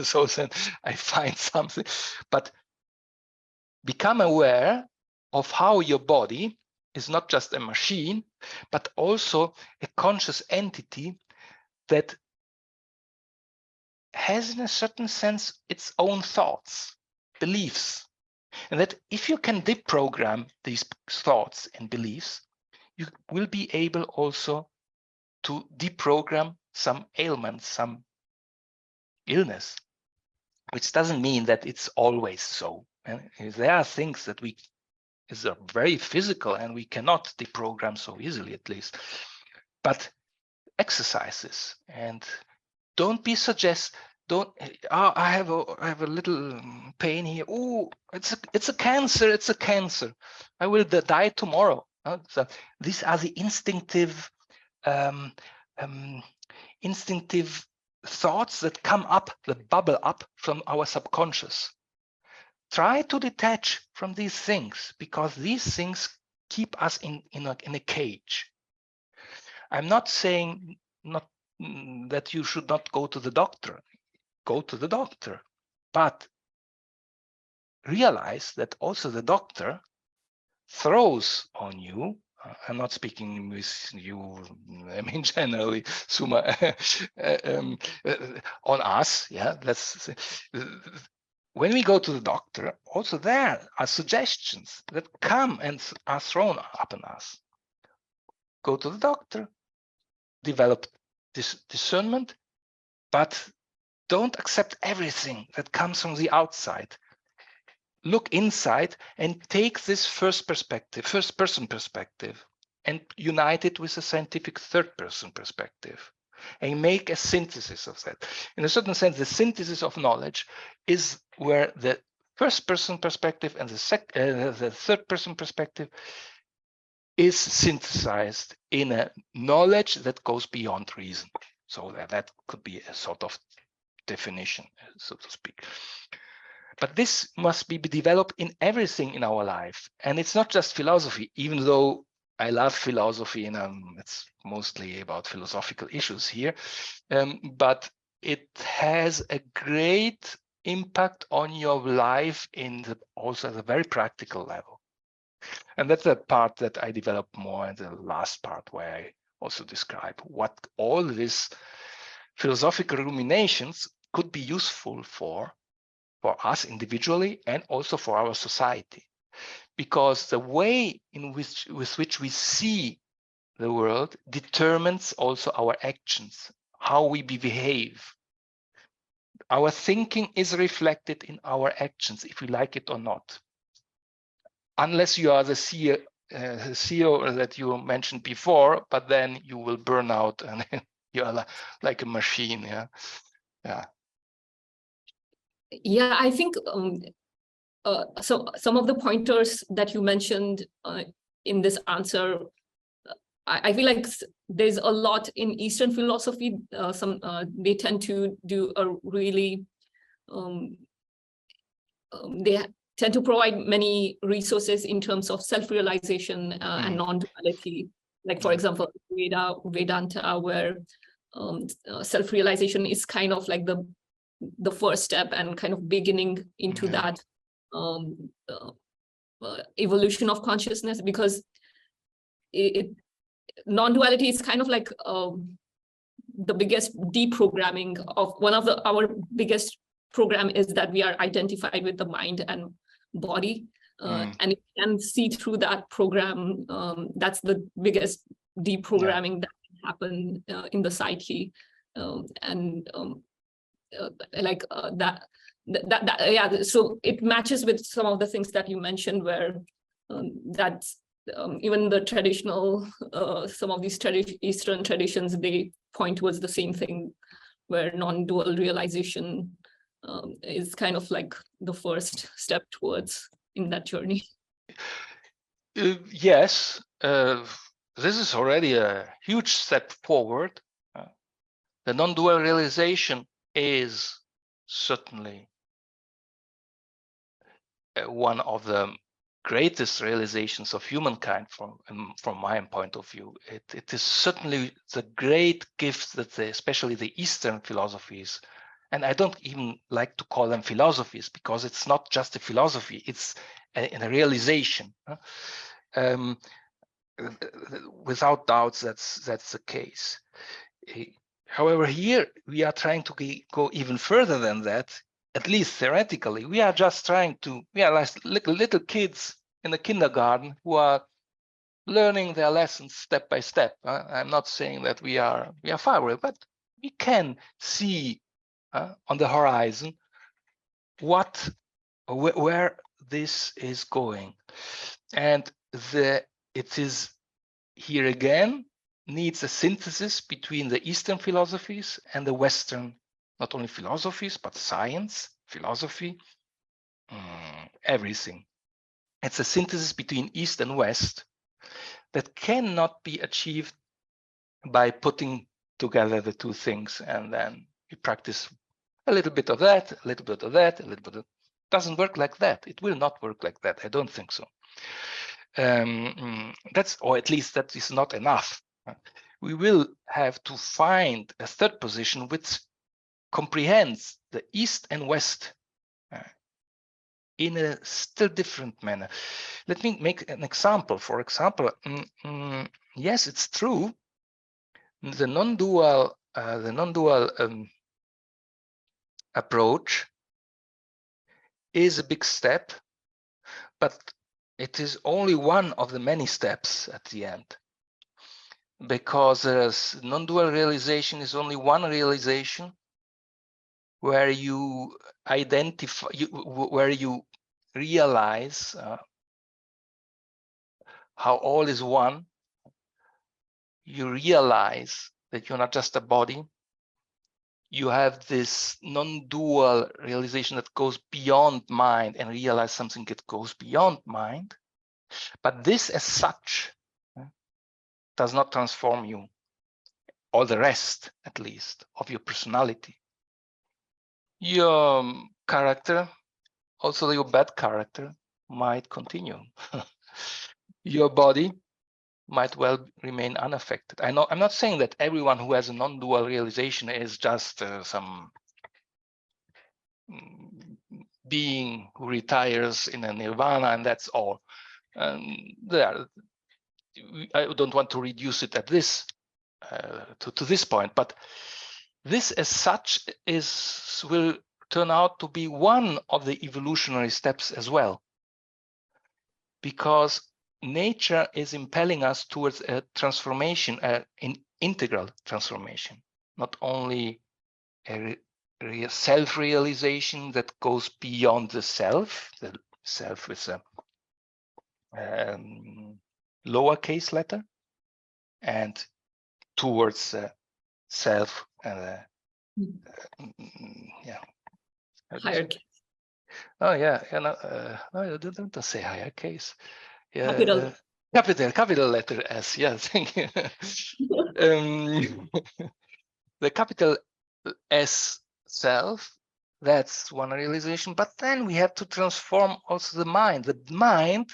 So then I find something. But become aware of how your body is not just a machine, but also a conscious entity that has, in a certain sense, its own thoughts, beliefs. And that if you can deprogram these thoughts and beliefs, you will be able also to deprogram some ailments, some illness, which doesn't mean that it's always so. And there are things that are very physical and we cannot deprogram so easily, at least. But exercises, and don't be I have a little pain here. Oh, it's a cancer. It's a cancer. I will die tomorrow. So these are the instinctive thoughts that come up, that bubble up from our subconscious. Try to detach from these things, because these things keep us in a cage. I'm not saying that you should not go to the doctor. Go to the doctor, but realize that also the doctor throws on you. I'm not speaking with you, I mean generally, Suma, on us. Yeah, let's say. When we go to the doctor, also there are suggestions that come and are thrown up on us. Go to the doctor, develop this discernment, but don't accept everything that comes from the outside. Look inside and take this first person perspective, and unite it with a scientific third person perspective, and make a synthesis of that. In a certain sense, the synthesis of knowledge is where the first person perspective and the third person perspective is synthesized in a knowledge that goes beyond reason. So that could be a sort of definition, so to speak. But this must be developed in everything in our life. And it's not just philosophy, even though I love philosophy, and it's mostly about philosophical issues here. But it has a great impact on your life also at a very practical level. And that's the part that I developed more in the last part, where I also describe what all these philosophical ruminations could be useful for us individually and also for our society. Because the way with which we see the world determines also our actions, how we behave. Our thinking is reflected in our actions, if we like it or not. Unless you are the CEO that you mentioned before, but then you will burn out and you are like a machine. Yeah, I think so some of the pointers that you mentioned in this answer, I feel like there's a lot in Eastern philosophy. They tend to do a really they tend to provide many resources in terms of self-realization and non-duality. Like, for example, Vedanta, where self-realization is kind of like the first step and kind of beginning into that evolution of consciousness, because non-duality is kind of like the biggest deprogramming of our biggest program is that we are identified with the mind and body, and you can see through that program. That's the biggest deprogramming that can happen in the psyche, so it matches with some of the things that you mentioned, where that's even the traditional, some of these Eastern traditions, they point towards the same thing, where non-dual realization is kind of like the first step towards in that journey. Yes, this is already a huge step forward. The non-dual realization is certainly one of the greatest realizations of humankind from my point of view. It is certainly the great gift that especially the Eastern philosophies, and I don't even like to call them philosophies, because it's not just a philosophy, it's a realization. Without doubts, that's the case. However, here we are trying to go even further than that. At least theoretically, we are just trying to, we are like little kids in the kindergarten who are learning their lessons step by step. I'm not saying that we are far away, but we can see on the horizon where this is going, and it is here again needs a synthesis between the Eastern philosophies and the Western, not only philosophies, but science, philosophy, everything. It's a synthesis between East and West that cannot be achieved by putting together the two things, and then you practice a little bit of that, a little bit of that, a little bit of... It doesn't work like that. It will not work like that. I don't think so. Or at least that is not enough. We will have to find a third position which comprehends the East and West in a still different manner. Let me make an example. For example, yes, it's true. The non-dual approach is a big step, but it is only one of the many steps at the end, because non-dual realization is only one realization where you identify, where you realize how all is one. You realize that you're not just a body. You have this non-dual realization that goes beyond mind, and realize something that goes beyond mind. But this as such does not transform you, or the rest, at least, of your personality. Your character, also your bad character, might continue. Your body might well remain unaffected. I'm not saying that everyone who has a non-dual realization is just some being who retires in a nirvana and that's all. I don't want to reduce it at this to this point, but this as such will turn out to be one of the evolutionary steps as well, because nature is impelling us towards a transformation, an integral transformation, not only a self-realization that goes beyond the self with a lowercase letter, and towards self Higher case. Oh yeah, no, don't say higher case. Yeah, capital letter S. Yeah, thank you. The capital S self, that's one realization, but then we have to transform also the mind. The mind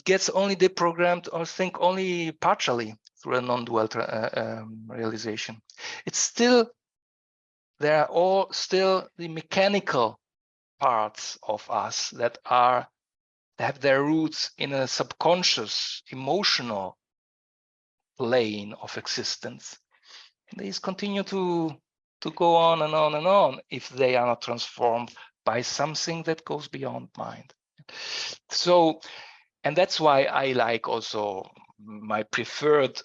gets only deprogrammed or think only partially through a non-dual realization. It's still, there are all still the mechanical parts of us that have their roots in a subconscious, emotional plane of existence. And these continue to go on and on and on if they are not transformed by something that goes beyond mind. So, and that's why I like also my preferred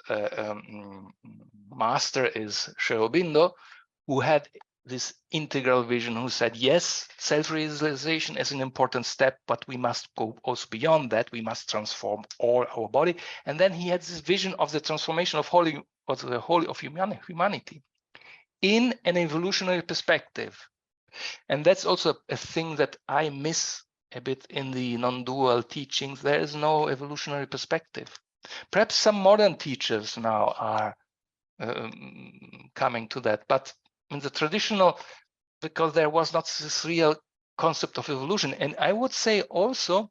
master is Sri Aurobindo, who had this integral vision, who said, yes, self-realization is an important step, but we must go also beyond that. We must transform all our body. And then he had this vision of the transformation of the whole of humanity in an evolutionary perspective. And that's also a thing that I miss a bit in the non-dual teachings. There is no evolutionary perspective. Perhaps some modern teachers now are coming to that, but in the traditional, because there was not this real concept of evolution. And I would say also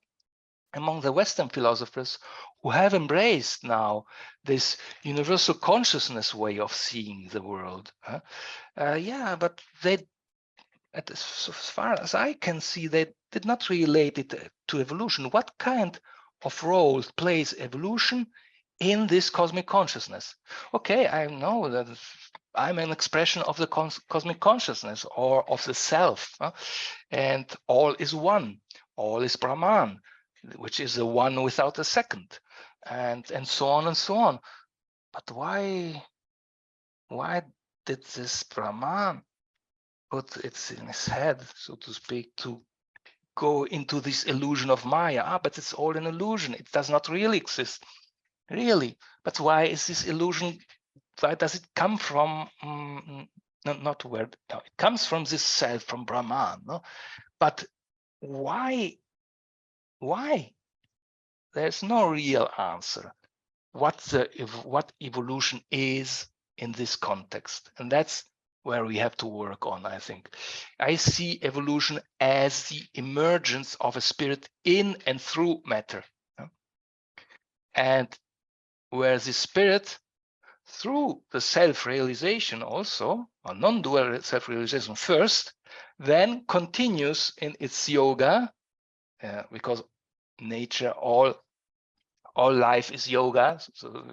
among the Western philosophers who have embraced now this universal consciousness way of seeing the world. Yeah, but they, as far as I can see, they did not relate it to evolution. What kind of role plays evolution in this cosmic consciousness? Okay, I know that I'm an expression of the cosmic consciousness or of the self, and all is one, all is Brahman, which is the one without a second, and so on and so on. But why did this Brahman put it in his head, so to speak, to go into this illusion of Maya? But it's all an illusion. It does not really exist, really. But why is this illusion? Why does it come from? Not where no, it comes from this self, from Brahman. No? But why? Why? There's no real answer. What evolution is in this context, and that's where we have to work on, I think. I see evolution as the emergence of a spirit in and through matter, and where the spirit, through the self-realization also, or non-dual self-realization first, then continues in its yoga, because nature, all life is yoga, so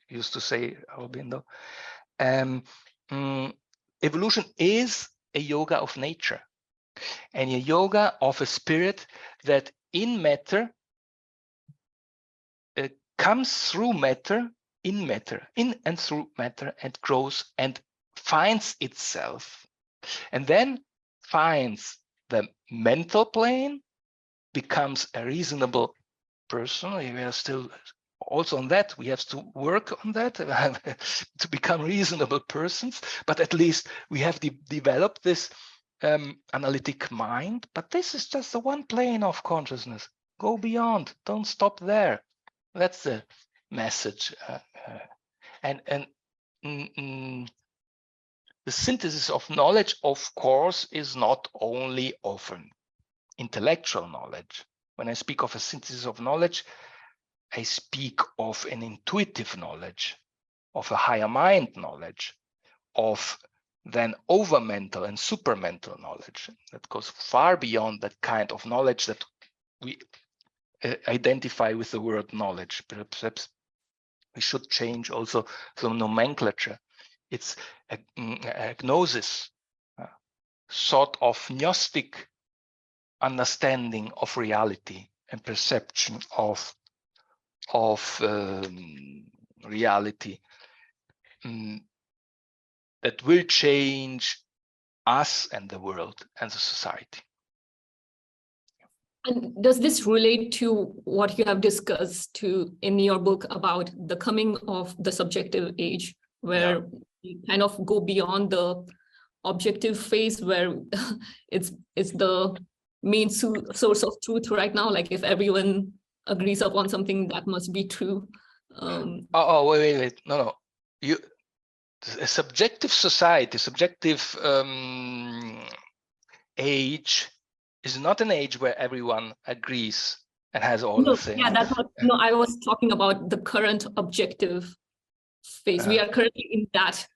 used to say Aurobindo. Evolution is a yoga of nature, and a yoga of a spirit that in matter comes through matter, in and through matter, and grows and finds itself, and then finds the mental plane, becomes a reasonable person. We are still also on that. We have to work on that to become reasonable persons, but at least we have developed this analytic mind. But this is just the one plane of consciousness. Go beyond, don't stop there. That's the message. The synthesis of knowledge, of course, is not only often intellectual knowledge. When I speak of a synthesis of knowledge, I speak of an intuitive knowledge, of a higher mind knowledge, of then over-mental and super-mental knowledge that goes far beyond that kind of knowledge that we identify with the word knowledge. Perhaps we should change also the nomenclature. It's a gnosis, sort of gnostic understanding of reality and perception of reality that will change us and the world and the society. And does this relate to what you have discussed in your book about the coming of the subjective age, where you kind of go beyond the objective phase, where it's the main source of truth right now? Like if everyone agrees upon something, that must be true. Wait. No. A subjective society, subjective age is not an age where everyone agrees and has all the things. Yeah, that's not. No, I was talking about the current objective phase. We are currently in that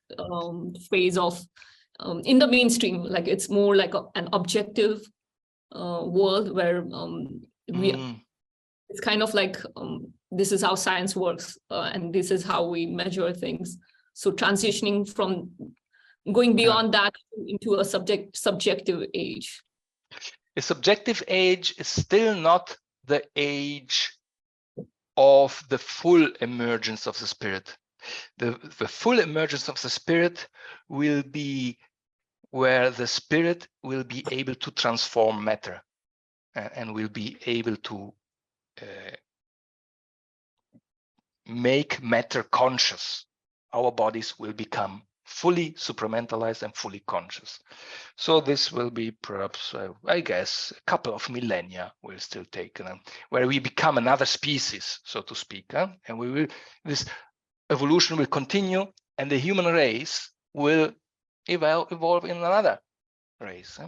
phase of in the mainstream. Like it's more like an objective world where it's kind of like this is how science works, and this is how we measure things. So transitioning from going beyond that into a subjective age. A subjective age is still not the age of the full emergence of the spirit. The full emergence of the spirit will be where the spirit will be able to transform matter and will be able to make matter conscious. Our bodies will become fully supramentalized and fully conscious. So this will be perhaps, I guess, a couple of millennia will still take, where we become another species, so to speak, and we will, this evolution will continue, and the human race will evolve in another race,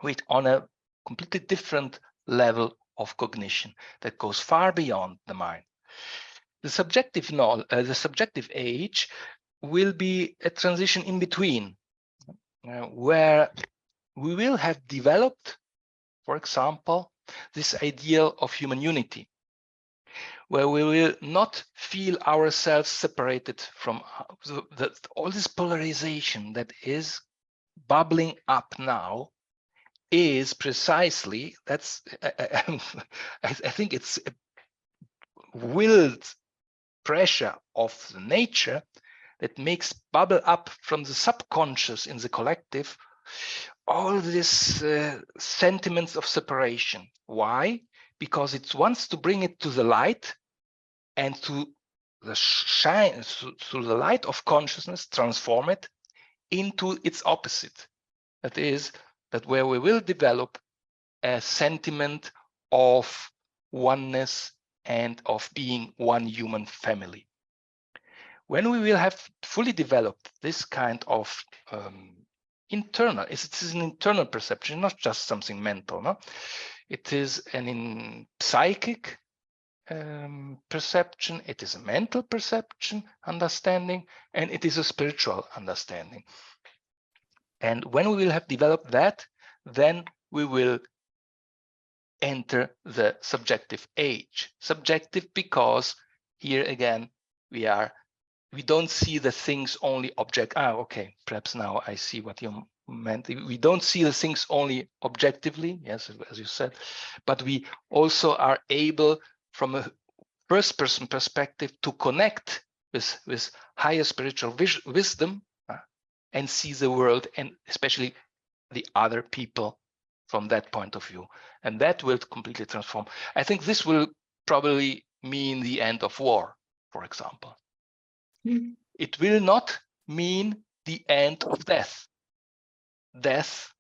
with on a completely different level of cognition that goes far beyond the mind. The subjective age will be a transition in between, where we will have developed, for example, this ideal of human unity, where we will not feel ourselves separated from all this polarization that is bubbling up now. Is precisely, that's I think it's a willed pressure of the nature that makes bubble up from the subconscious in the collective all these sentiments of separation. Why? Because it wants to bring it to the light and to the shine, through the light of consciousness, transform it into its opposite. That is, that where we will develop a sentiment of oneness and of being one human family. When we will have fully developed this kind of internal, it is an internal perception, not just something mental, no? It is an psychic perception, it is a mental perception, understanding, and it is a spiritual understanding. And when we will have developed that, then we will enter the subjective age. Subjective because here again we don't see the things only object. Okay, perhaps now I see what you meant. We don't see the things only objectively, yes, as you said, but we also are able, from a first person perspective, to connect with higher spiritual wisdom and see the world, and especially the other people, from that point of view. And that will completely transform. I think this will probably mean the end of war, for example. Mm. It will not mean the end of death. Death,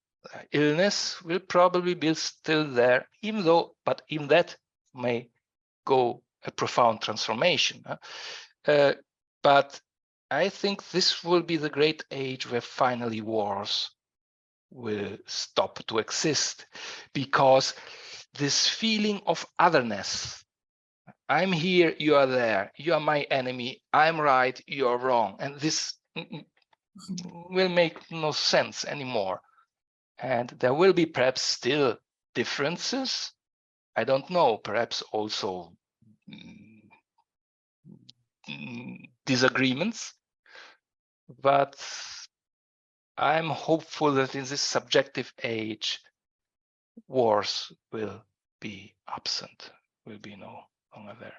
illness will probably be still there, but even that may go a profound transformation. But I think this will be the great age where finally wars will stop to exist, because this feeling of otherness, I'm here, you are there, you are my enemy, I'm right, you are wrong, and this will make no sense anymore. And there will be perhaps still differences, I don't know, perhaps also disagreements, but I'm hopeful that in this subjective age, wars will be absent, will be no longer there.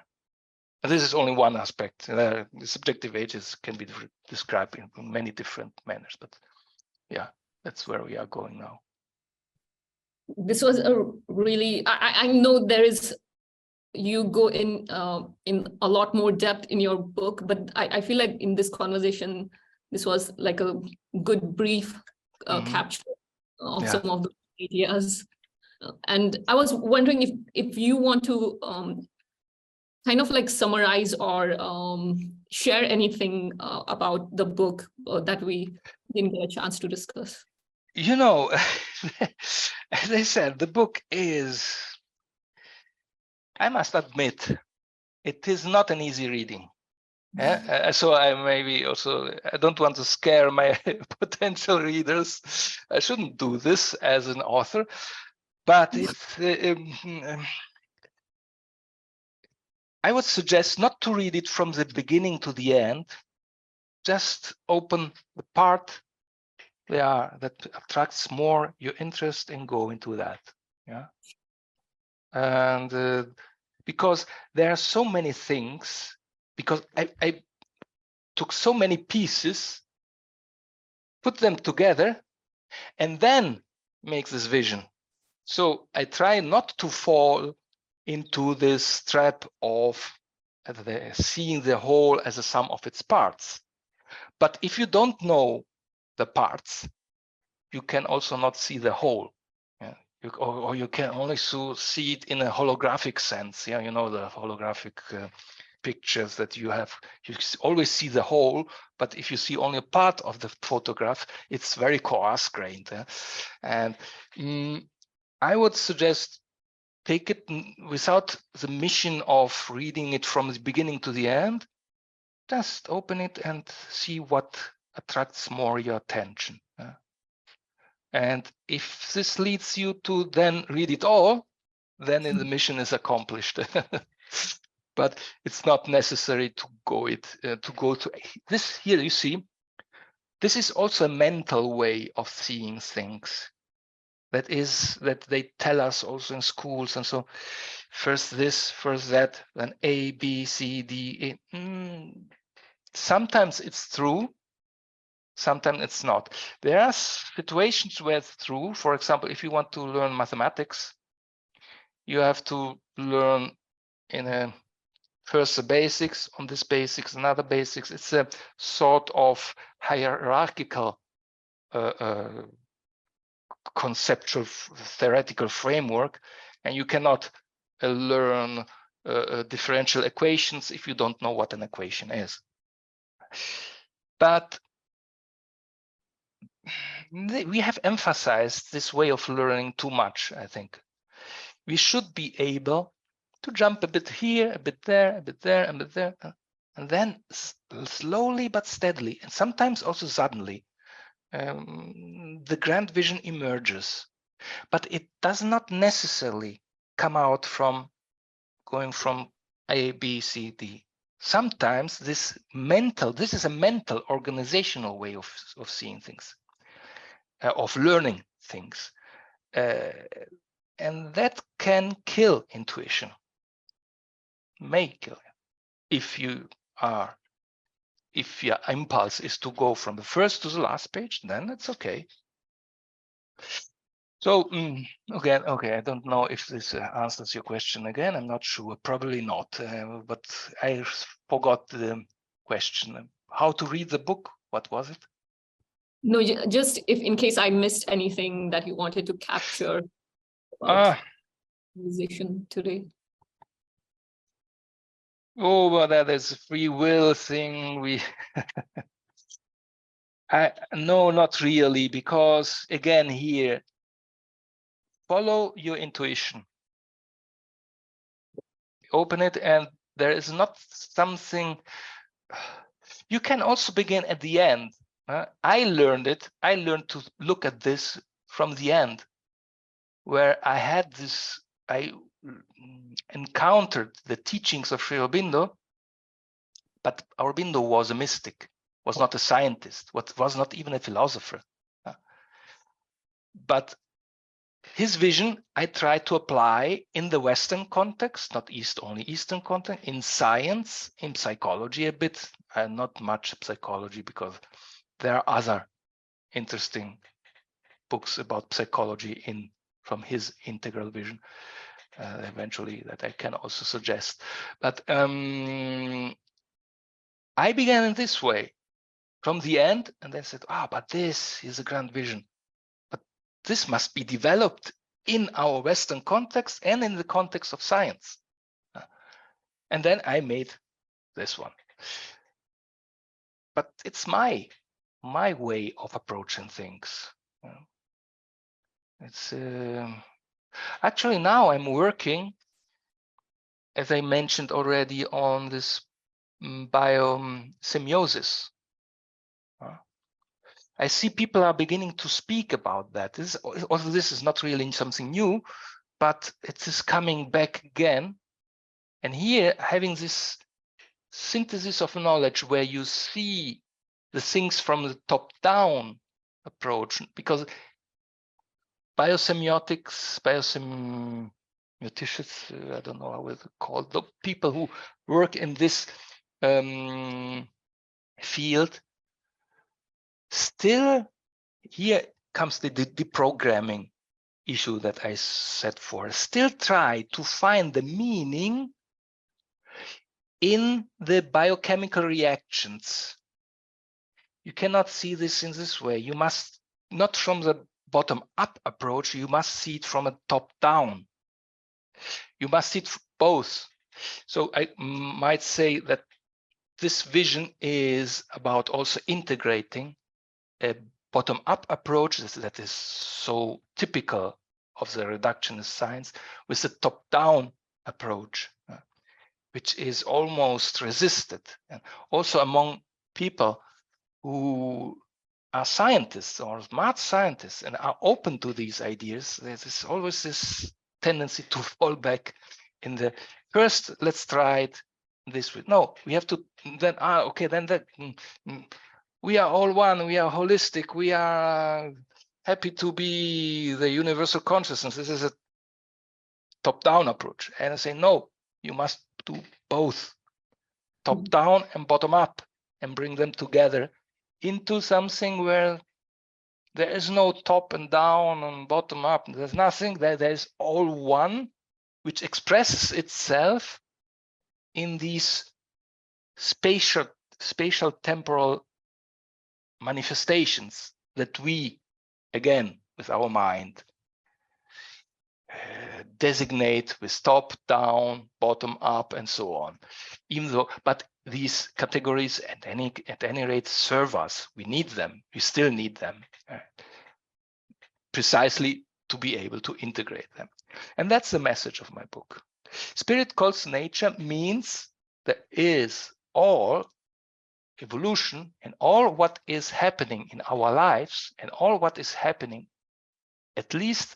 And this is only one aspect. The subjective ages can be described in many different manners, but yeah, that's where we are going now. This was a really, I know there is, you go in a lot more depth in your book, but I feel like in this conversation, this was like a good brief capture of some of the ideas. And I was wondering if you want to kind of like summarize or share anything about the book that we didn't get a chance to discuss. You know, as I said, the book is, I must admit, it is not an easy reading. So I maybe also, I don't want to scare my potential readers. I shouldn't do this as an author, but it's, I would suggest not to read it from the beginning to the end. Just open the part that attracts more your interest and go into that. Yeah. And because there are so many things, because I took so many pieces, put them together, and then makes this vision. So I try not to fall into this trap of seeing the whole as a sum of its parts. But if you don't know the parts, you can also not see the whole. Yeah. Or you can only see it in a holographic sense. Yeah, you know, the holographic pictures that you have. You always see the whole, but if you see only a part of the photograph, it's very coarse-grained. Yeah? And I would suggest take it without the mission of reading it from the beginning to the end. Just open it and see what attracts more your attention. And if this leads you to then read it all, then the mission is accomplished. But it's not necessary to go to this. Here you see, this is also a mental way of seeing things. That they tell us also in schools, and so first this, first that, then A, B, C, D, E. Sometimes it's true, sometimes it's not. There are situations where it's true. For example, if you want to learn mathematics, you have to learn in a first the basics, on this basics, another basics. It's a sort of hierarchical conceptual theoretical framework, and you cannot learn differential equations if you don't know what an equation is. But we have emphasized this way of learning too much, I think. We should be able to jump a bit here, a bit there, a bit there, a bit there, and then slowly but steadily, and sometimes also suddenly, the grand vision emerges. But it does not necessarily come out from going from A, B, C, D. Sometimes this is a mental organizational way of seeing things, of learning things. And that can kill intuition, may kill it. If your impulse is to go from the first to the last page, then it's okay. So again, okay, I don't know if this answers your question again. I'm not sure, probably not, but I forgot the question. How to read the book? What was it? No, just if in case I missed anything that you wanted to capture conversation today. Oh, well, that is a free will thing. No, not really, because again here, follow your intuition. Open it, and there is not something. You can also begin at the end. I learned to look at this from the end, where I encountered the teachings of Sri Aurobindo, but Aurobindo was a mystic, was not a scientist, was not even a philosopher. But his vision, I tried to apply in the Western context, not only Eastern context, in science, in psychology a bit, not much psychology, because there are other interesting books about psychology from his integral vision, eventually, that I can also suggest. But I began in this way, from the end, and then said, but this is a grand vision. But this must be developed in our Western context and in the context of science. And then I made this one. But it's my way of approaching things. It's actually now I'm working, as I mentioned already, on this biosemiosis. I see people are beginning to speak about that. Although this is not really something new, but it is coming back again. And here, having this synthesis of knowledge where you see the things from the top-down approach, because biosemiotics, biosemiotics, I don't know how it's called, the people who work in this field, still here comes the deprogramming issue that I said for. Still try to find the meaning in the biochemical reactions. You cannot see this in this way. You must not from the bottom-up approach, you must see it from a top-down. You must see it both. So I might say that this vision is about also integrating a bottom-up approach that is so typical of the reductionist science with the top-down approach, which is almost resisted. And also among people who are scientists or smart scientists and are open to these ideas, there's always this tendency to fall back in the first, let's try it this way. No, we have to then, okay, then that we are all one, we are holistic, we are happy to be the universal consciousness. This is a top-down approach. And I say, no, you must do both, top-down and bottom-up, and bring them together into something where there is no top and down and bottom up. There's nothing there. There's all one, which expresses itself in these spatial temporal manifestations that we, again, with our mind, designate with top, down, bottom, up, and so on. Even though, but these categories at any rate serve us. We need them. We still need them, precisely to be able to integrate them. And that's the message of my book. Spirit calls nature means there is all evolution and all what is happening in our lives and all what is happening, at least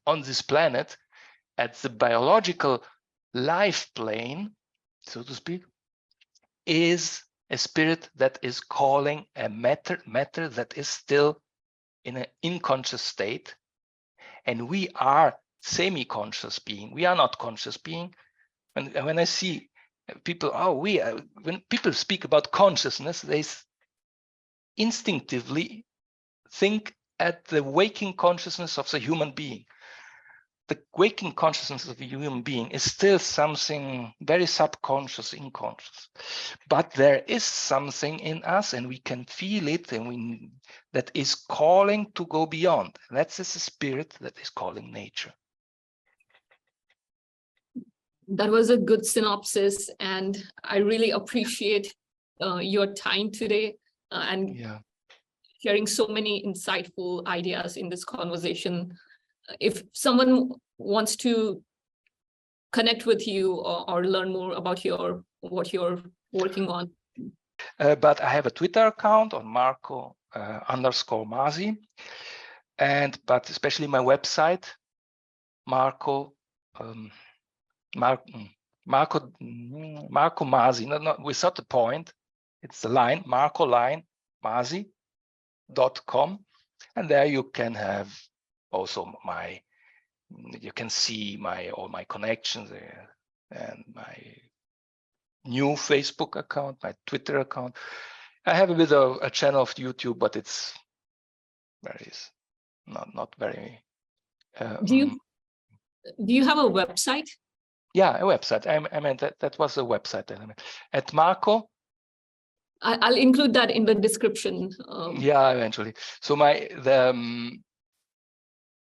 on this planet, at the biological life plane, so to speak, is a spirit that is calling a matter that is still in an unconscious state. And we are semi-conscious being. We are not conscious being. When I see people, when people speak about consciousness, they instinctively think at the waking consciousness of the human being. The waking consciousness of the human being is still something very subconscious, unconscious. But there is something in us, and we can feel it, and that is calling to go beyond. That's the spirit that is calling nature. That was a good synopsis, and I really appreciate your time today and sharing so many insightful ideas in this conversation. If someone wants to connect with you or learn more about what you're working on. But I have a Twitter account on Marco_Masi, but especially my website, Marco Masi, not without the point. It's the line, Masi.com, and there you can have also you can see all my connections there, and my new Facebook account, my Twitter account. I have a bit of a channel of YouTube, but it's not very. Do you have a website? Yeah, a website. I mean that was a website. At Marco. I'll include that in the description. Yeah, eventually. So my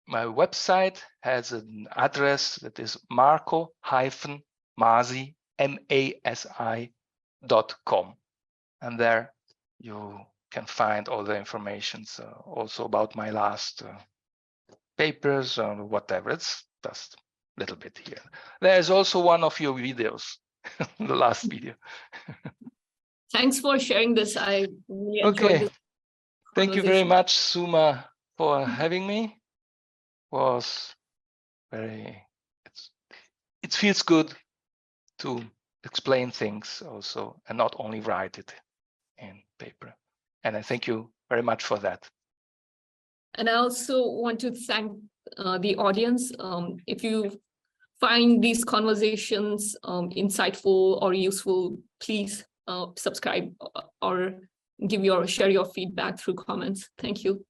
website has an address that is Marco-Masi, Masi.com, and there you can find all the information, also about my last papers or whatever. It's just a little bit here. There's also one of your videos, the last video. Thanks for sharing this. I really enjoyed this. Thank you very much, Suma, for having me. Was very. It feels good to explain things also, and not only write it in paper. And I thank you very much for that. And I also want to thank the audience. If you find these conversations insightful or useful, please subscribe or share your feedback through comments. Thank you.